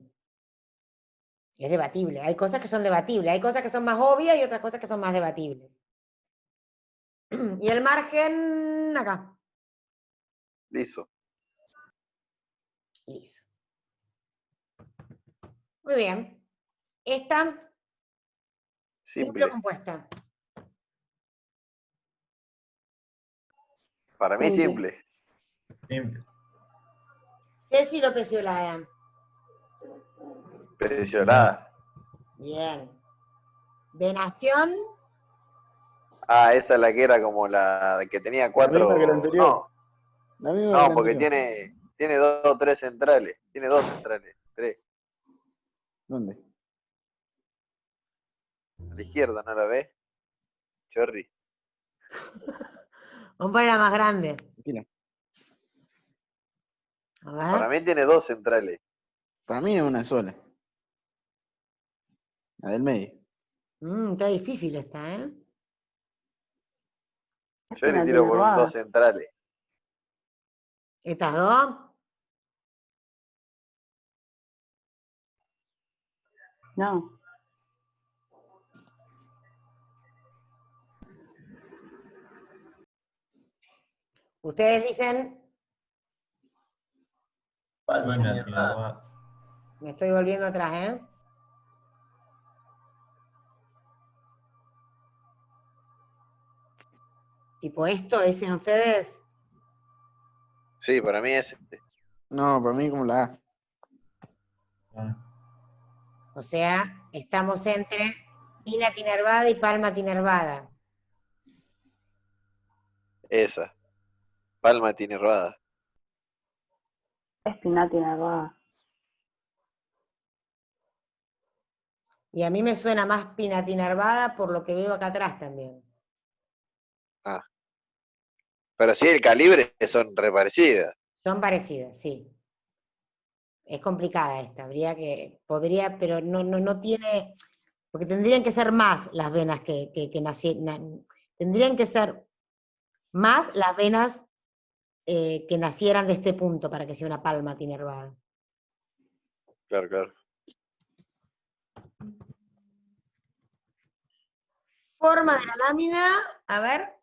S1: Es debatible. Hay cosas que son debatibles. Hay cosas que son más obvias y otras cosas que son más debatibles. Y el margen acá.
S2: Liso.
S1: Listo. Muy bien. Esta, simple o
S2: Simple.
S1: compuesta.
S2: Para mí
S5: Simple.
S2: simple.
S4: Simple.
S1: Ceci o peciolada.
S2: Peciolada.
S1: Bien. Venación.
S2: Ah, esa es la que era como la que tenía
S6: La misma que la
S2: 4.
S6: anterior. La misma que
S2: No,
S6: la
S2: porque
S6: anterior.
S2: tiene 2 o 3 centrales. Tiene 2 centrales. 3.
S6: ¿Dónde?
S2: A la izquierda, ¿no la ves? Chorri.
S1: Vamos a ponerla más grande.
S6: Tranquila.
S1: A ver.
S2: Para mí tiene 2 centrales.
S6: Para mí es una sola. La del medio.
S1: Está difícil esta, ¿eh?
S2: Yo le tiro por un 2 centrales.
S1: Estas dos.
S5: No.
S1: Ustedes dicen,
S4: Palma tinervada.
S1: me estoy volviendo atrás, ¿eh? Tipo esto, dicen ustedes.
S2: Sí, para mí es este.
S6: No, para mí como la A.
S4: Ah,
S1: O sea, estamos entre pina tinervada y palma tinervada.
S2: Esa. Palma tinervada.
S5: Es pinna tinervada.
S1: Y a mí me suena más pina tinervada por lo que veo acá atrás también.
S2: Ah. Pero sí, el calibre son reparecidas.
S1: Son parecidas, sí. Es complicada esta, podría, pero no tiene, porque tendrían que ser más las venas tendrían que ser más las venas que nacieran de este punto para que sea una palma tinervada.
S2: Claro, claro.
S1: Forma de la lámina, a ver.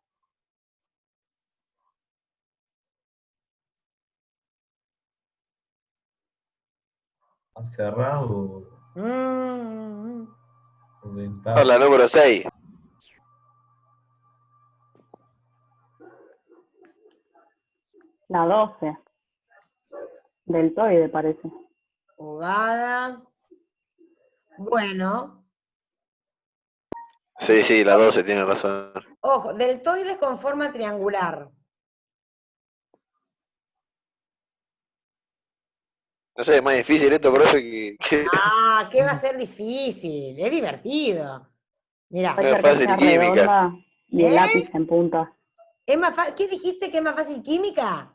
S4: cerrado
S1: Mm,
S4: o dentado.
S2: La número 6.
S5: La 12. Deltoide parece.
S1: ovada. Bueno,
S2: Sí, la 12 tiene razón.
S1: ojo, deltoides con forma triangular.
S2: No sé, es más difícil esto, profe, que
S1: Ah, ¿qué va a ser difícil? Es divertido. Mira,
S2: no
S5: Puede
S2: es
S5: ser que
S2: fácil
S5: sea
S2: química.
S5: redonda y el
S1: ¿eh?
S5: lápiz en punta.
S1: ¿Es más ¿Qué dijiste que es más fácil química?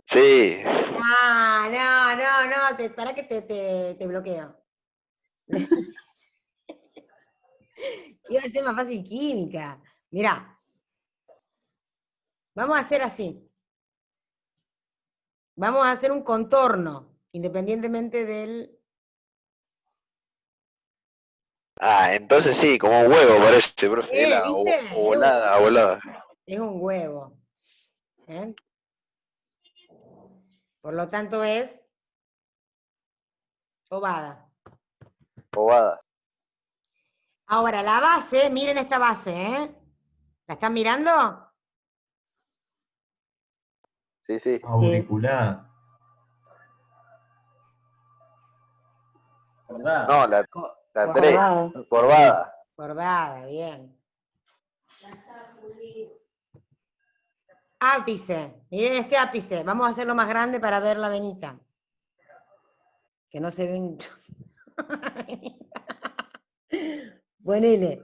S2: Sí.
S1: Ah, no, no, no, para que te bloqueo. Iba a ser más fácil química. Mira, vamos a hacer así. Vamos a hacer un contorno, independientemente del...
S2: Ah, entonces sí, como un huevo parece, profe. Es la
S1: ¿Viste?
S2: ovolada, ovolada.
S1: Es un huevo. ¿Eh? Por lo tanto es ovada.
S2: Ovada.
S1: Ahora, la base, miren esta base, ¿eh? ¿La están mirando?
S2: Sí, sí.
S4: Auricular. ¿Verdad?
S2: No, la 3.
S5: Curvada.
S2: Corvada.
S1: Bordada, bien. Ápice, miren este ápice. Vamos a hacerlo más grande para ver la venita. Que no se ve mucho. Ponele.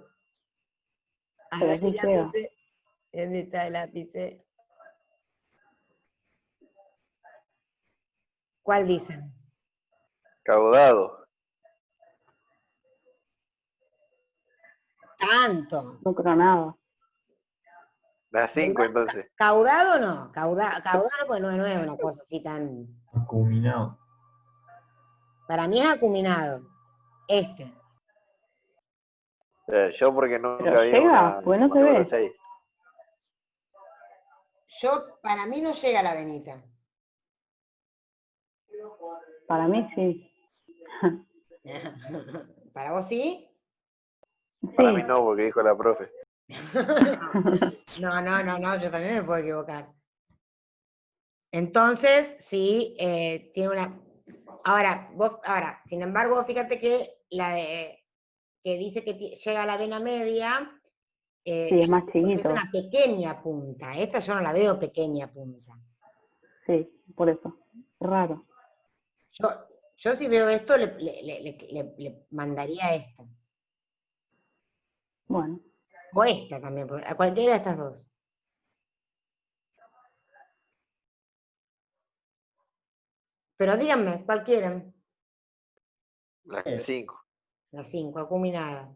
S1: A
S5: Pero
S1: ver
S5: sí
S1: el
S5: llega.
S1: ápice. ¿Dónde está el ápice? ¿Cuál dicen?
S2: Caudado.
S1: Tanto.
S5: No creo nada.
S2: La 5 entonces.
S1: ¿Caudado o no? Caudado pues no es una cosa así tan...
S4: Acuminado.
S1: Para mí es acuminado. Este.
S2: Yo porque nunca
S5: Pero
S2: vi
S5: llega, pues no
S2: un
S5: se
S2: número
S5: ve.
S2: 6.
S1: Para mí no llega a la venita.
S5: Para mí sí.
S1: ¿Para vos sí?
S2: Para mí
S5: Sí.
S2: no, porque dijo la profe.
S1: No, no, no, no, yo también me puedo equivocar. Entonces, sí, tiene una... Ahora, sin embargo, vos fíjate que que dice que llega a la vena media,
S5: Sí, es más
S1: porque es
S5: chiquito.
S1: una pequeña punta. Esta yo no la veo pequeña punta.
S5: Sí, por eso. Raro.
S1: Yo si veo esto, le mandaría esta.
S5: Bueno,
S1: O esta también, a cualquiera de estas dos. Pero díganme, ¿cuál quieren?
S2: La 5.
S1: La 5, acuminada.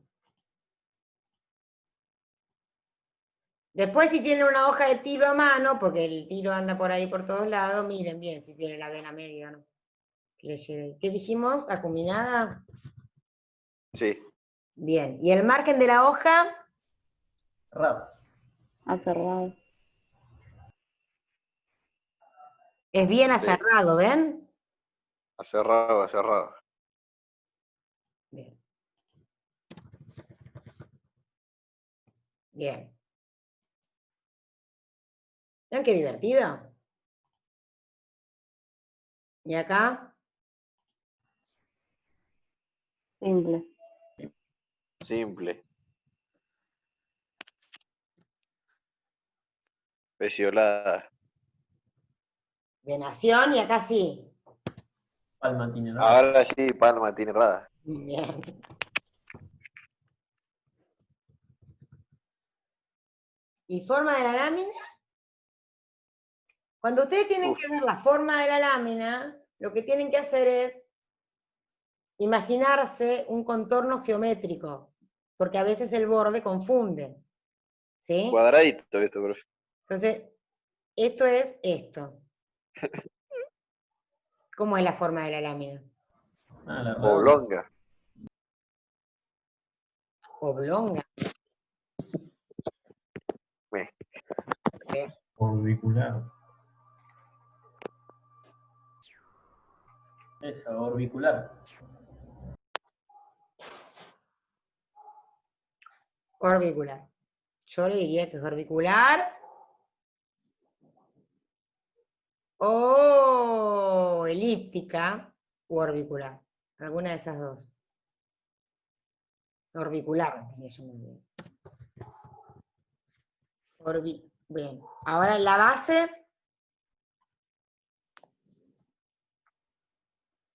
S1: Después, si tienen una hoja de tilo a mano, porque el tilo anda por ahí por todos lados, miren bien si tiene la vena media, ¿no? Que le llegue. ¿Qué dijimos? ¿Acuminada?
S2: Sí.
S1: Bien. ¿Y el margen de la hoja?
S4: Rap.
S5: acerrado.
S1: Es bien
S2: Sí.
S1: aserrado, ¿ven?
S2: Acerrado, acerrado.
S1: Bien. Bien. ¿Ven qué divertido? ¿Y acá?
S5: Simple.
S2: Simple. Peciolada.
S1: Venación y acá sí.
S4: Palma tiene rap.
S2: Ahora sí, palma tiene rada.
S1: Bien. ¿Y forma de la lámina? Cuando ustedes tienen
S2: Uf,
S1: que ver la forma de la lámina, lo que tienen que hacer es imaginarse un contorno geométrico, porque a veces el borde confunde, ¿sí?
S2: cuadradito esto, profe.
S1: Entonces, esto es esto. ¿Cómo es la forma de la lámina?
S4: Ah, la redonda.
S2: Oblonga.
S1: Oblonga.
S2: Me.
S1: Sí.
S4: Orbicular. Eso, orbicular.
S1: Orbicular. Yo le diría que es orbicular o elíptica u orbicular. Alguna de esas dos. Orbicular, diría yo muy bien. Bien. Ahora la base.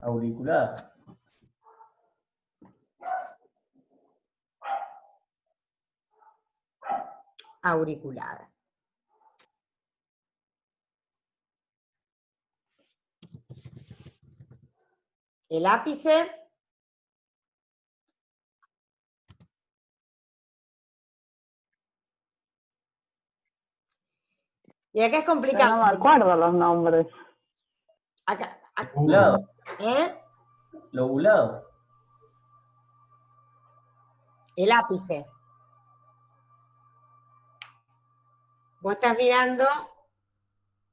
S4: Auriculada.
S1: Auriculada. El ápice. Y acá es
S5: Pero
S1: complicado.
S5: no me acuerdo los nombres.
S1: Acá,
S4: Lobulado.
S1: ¿eh?
S4: Lobulado.
S1: El ápice. Vos estás mirando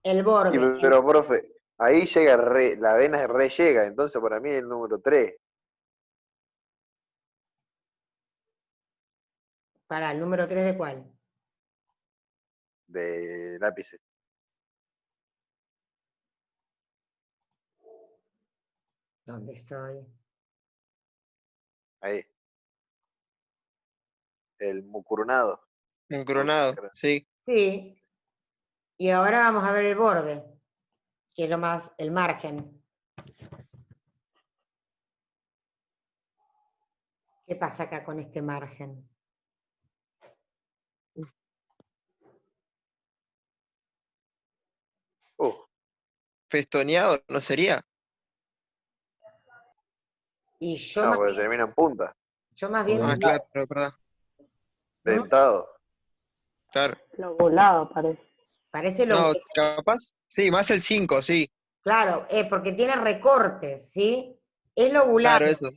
S1: el borde.
S2: Y, pero, profe, ahí llega la vena re llega, entonces para mí es el número 3
S1: Para el número 3 de cuál.
S2: del lápiz.
S1: ¿Dónde estoy?
S2: Ahí. El mucronado.
S3: Un coronado, sí.
S1: Sí. Y ahora vamos a ver el borde, que es lo más, el margen. ¿Qué pasa acá con este margen?
S3: Festoneado, ¿no sería?
S1: Y yo
S2: No,
S1: más
S2: porque
S1: bien,
S2: termina en punta.
S3: Ah, claro, perdón.
S1: ¿Mm?
S2: Dentado.
S3: Claro.
S5: Lobulado parece.
S1: Parece
S3: No,
S1: lo
S3: capaz, sí, más el 5, sí.
S1: claro, porque tiene recortes, ¿sí? Es lobulado,
S3: Claro, eso.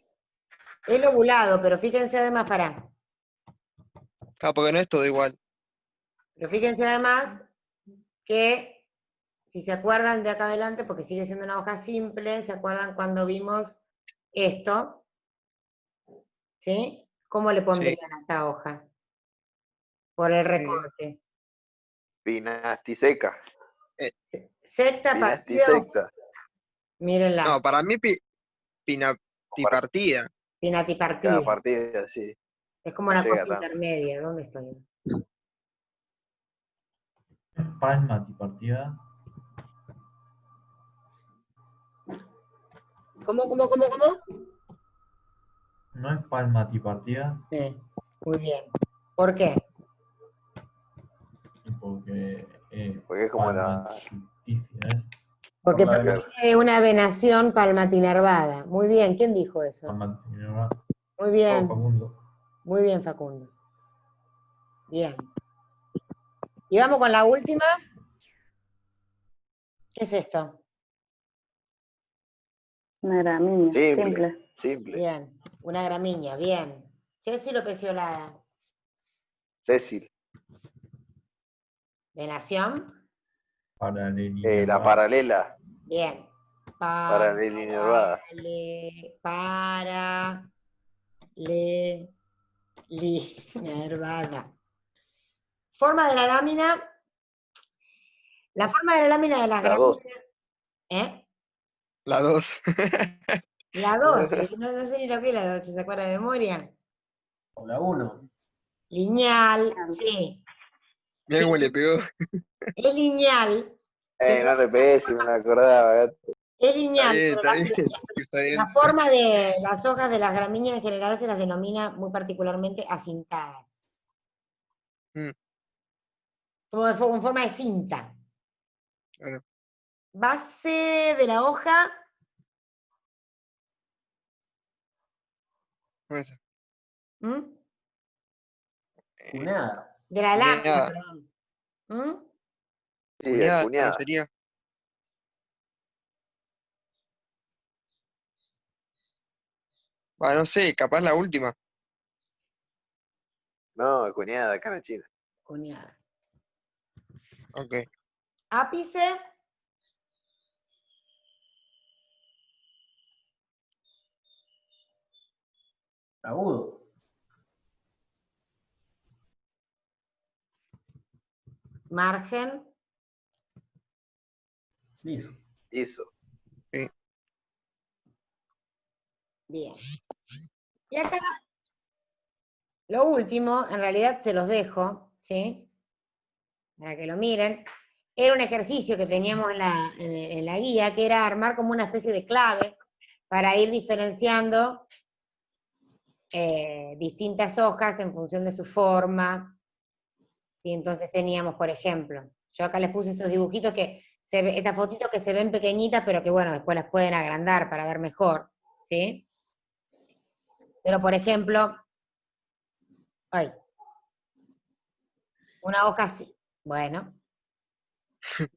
S1: es lobulado, pero fíjense además,
S3: Claro, porque no es todo igual.
S1: pero fíjense además que, si se acuerdan de acá adelante, porque sigue siendo una hoja simple, ¿se acuerdan cuando vimos esto? ¿Sí? ¿Cómo le pondrían a esta hoja? Por el recorte.
S2: Pinastiseca.
S1: Secta partida,
S2: Pinastisecta.
S1: mírenla,
S3: No, para mí pinatipartida.
S1: pinatipartida.
S2: Cada partida, sí.
S1: Es como
S2: No
S1: una
S2: llega
S1: cosa
S2: tanto.
S1: intermedia. ¿Dónde estoy?
S4: Palmatipartida.
S1: ¿Cómo?
S4: No es palmatipartida.
S1: Muy bien. ¿Por qué?
S4: Porque
S2: Porque es como la.
S4: palmaticia, ¿es?
S1: Porque
S4: Por la
S2: Claro.
S1: tiene una venación palmatinervada. Muy bien, ¿quién dijo eso?
S4: palmatinerva.
S1: Muy bien,
S4: Facundo.
S1: muy bien, Facundo. Bien. Y vamos con la última. ¿Qué es esto?
S5: Una gramínea.
S2: Simple. Simple.
S1: Bien, una gramínea, bien. Ceci o peciolada.
S2: Cecil.
S1: Venación,
S4: Paralelinervada.
S2: La paralela.
S1: bien.
S2: Paralelinervada.
S1: Paralelinervada. Forma de la lámina. La forma de la lámina de las
S2: La 2.
S1: gramíneas. ¿Eh?
S3: La 2.
S1: La 2, no sé ni lo que es la 2, ¿se acuerda de memoria?
S4: O la 1.
S1: Lineal, sí.
S3: Mira cómo le pegó.
S1: Es lineal,
S2: No le pegué si me la acordaba, gato.
S1: es lineal, pero
S3: Está bien, está bien.
S1: la forma de las hojas de las gramíneas en general se las denomina muy particularmente acintadas.
S3: Mm.
S1: Como en forma de cinta.
S3: Claro.
S1: Base de la hoja,
S3: Eso.
S1: ¿m?
S4: Cunada.
S1: De la lámina,
S3: Cuñada.
S1: perdón. ¿M?
S2: Sí,
S3: Cuñada, ¿no
S2: cuñada.
S3: sería? Ah, no sé, capaz la última.
S2: No, cuñada, cara china.
S1: Cuñada.
S3: Ok.
S1: Ápice,
S4: Agudo.
S1: margen,
S4: Liso.
S2: Hizo.
S1: bien. Y acá, lo último, en realidad se los dejo, ¿sí? Para que lo miren. Era un ejercicio que teníamos en la guía, que era armar como una especie de clave para ir diferenciando distintas hojas en función de su forma. Y entonces teníamos, por ejemplo, yo acá les puse estos dibujitos que, estas fotitos que se ven pequeñitas, pero que bueno, después las pueden agrandar para ver mejor, ¿sí? Pero por ejemplo, una hoja así, bueno.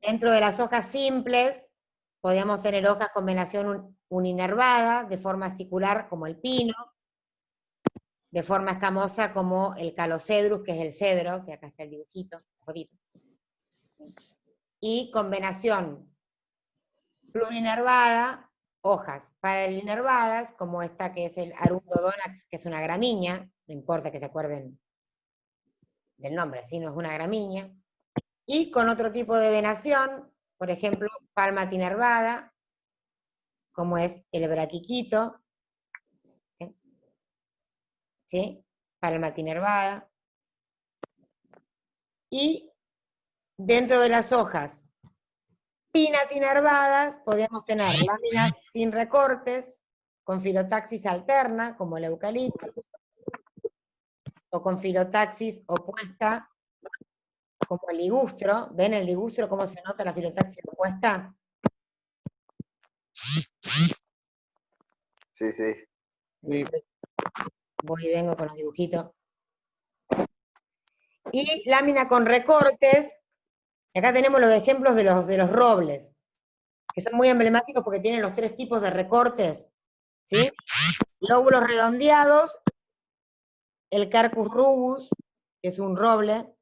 S1: Dentro de las hojas simples, podíamos tener hojas con venación uninervada, de forma circular como el pino, de forma escamosa como el calocedrus, que es el cedro, que acá está el dibujito, la fotito. Y con venación plurinervada, hojas paralinervadas, como esta que es el Arundodonax, que es una gramínea, no importa que se acuerden del nombre, así no es una gramínea, y con otro tipo de venación, por ejemplo, palmatinervada, como es el braquiquito, ¿sí? Palmatinervada. Y dentro de las hojas pinatinervadas podemos tener láminas sin recortes, con filotaxis alterna, como el eucaliptus, o con filotaxis opuesta, como el ligustro. ¿Ven el ligustro cómo se nota la filotaxis opuesta?
S2: Sí, sí.
S1: Voy y vengo con los dibujitos. Y lámina con recortes. Acá tenemos los ejemplos de los robles, que son muy emblemáticos porque tienen los 3 tipos de recortes, ¿sí? Lóbulos redondeados, el Carpus rubus, que es un roble.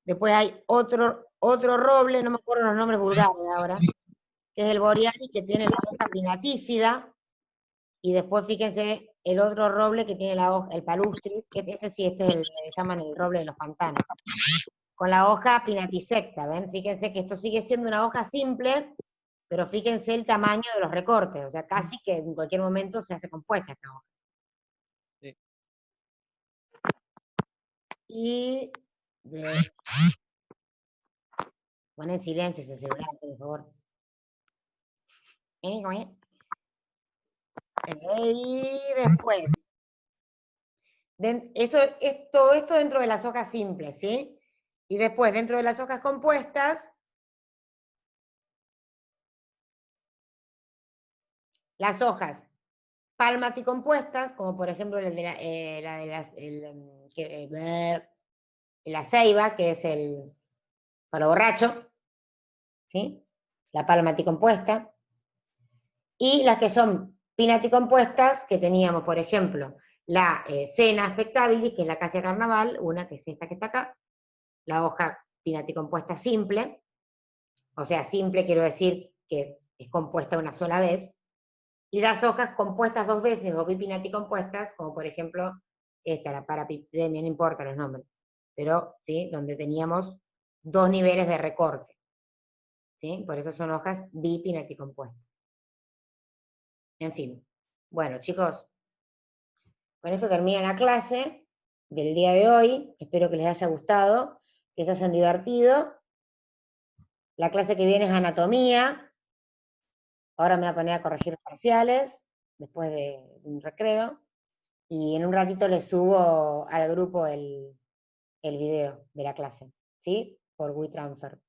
S1: Después hay otro roble, no me acuerdo los nombres vulgares ahora, que es el Borealis, que tiene la hoja pinatífida. Y después fíjense el otro roble que tiene la hoja, el palustris, que ese sí, este es el que llaman el roble de los pantanos. Con la hoja pinatisecta, ¿ven? Fíjense que esto sigue siendo una hoja simple, pero fíjense el tamaño de los recortes, o sea, casi que en cualquier momento se hace compuesta esta hoja.
S3: Sí.
S1: Y pon en silencio ese celular, por favor. Y después, todo esto dentro de las hojas simples, ¿sí? Y después, dentro de las hojas compuestas, las hojas palmaticompuestas, como por ejemplo la ceiba, que es el palo borracho, ¿sí? La palmaticompuesta. Y las que son pinaticompuestas, que teníamos, por ejemplo, la Sena spectabilis, que es la acacia carnaval, una que es esta que está acá, la hoja pinaticompuesta simple, o sea, simple quiero decir que es compuesta una sola vez, y las hojas compuestas 2 veces o bipinaticompuestas, como por ejemplo esta, la Parapipedemia, no importa los nombres, pero ¿sí? Donde teníamos 2 niveles de recorte, ¿sí? Por eso son hojas bipinaticompuestas. En fin, bueno chicos, con esto termina la clase del día de hoy, espero que les haya gustado, que se hayan divertido. La clase que viene es anatomía, ahora me voy a poner a corregir parciales, después de un recreo, y en un ratito les subo al grupo el video de la clase, ¿sí? Por WeTransfer.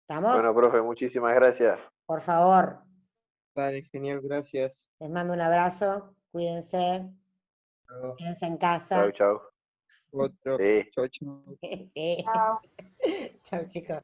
S1: ¿Estamos?
S2: Bueno, profe, muchísimas gracias.
S1: Por favor,
S3: Dale, genial, gracias.
S1: les mando un abrazo, cuídense, quédense en casa.
S2: Chau, chau.
S3: Otro.
S2: Sí.
S3: Chau, chau.
S1: Sí. Chao chicos.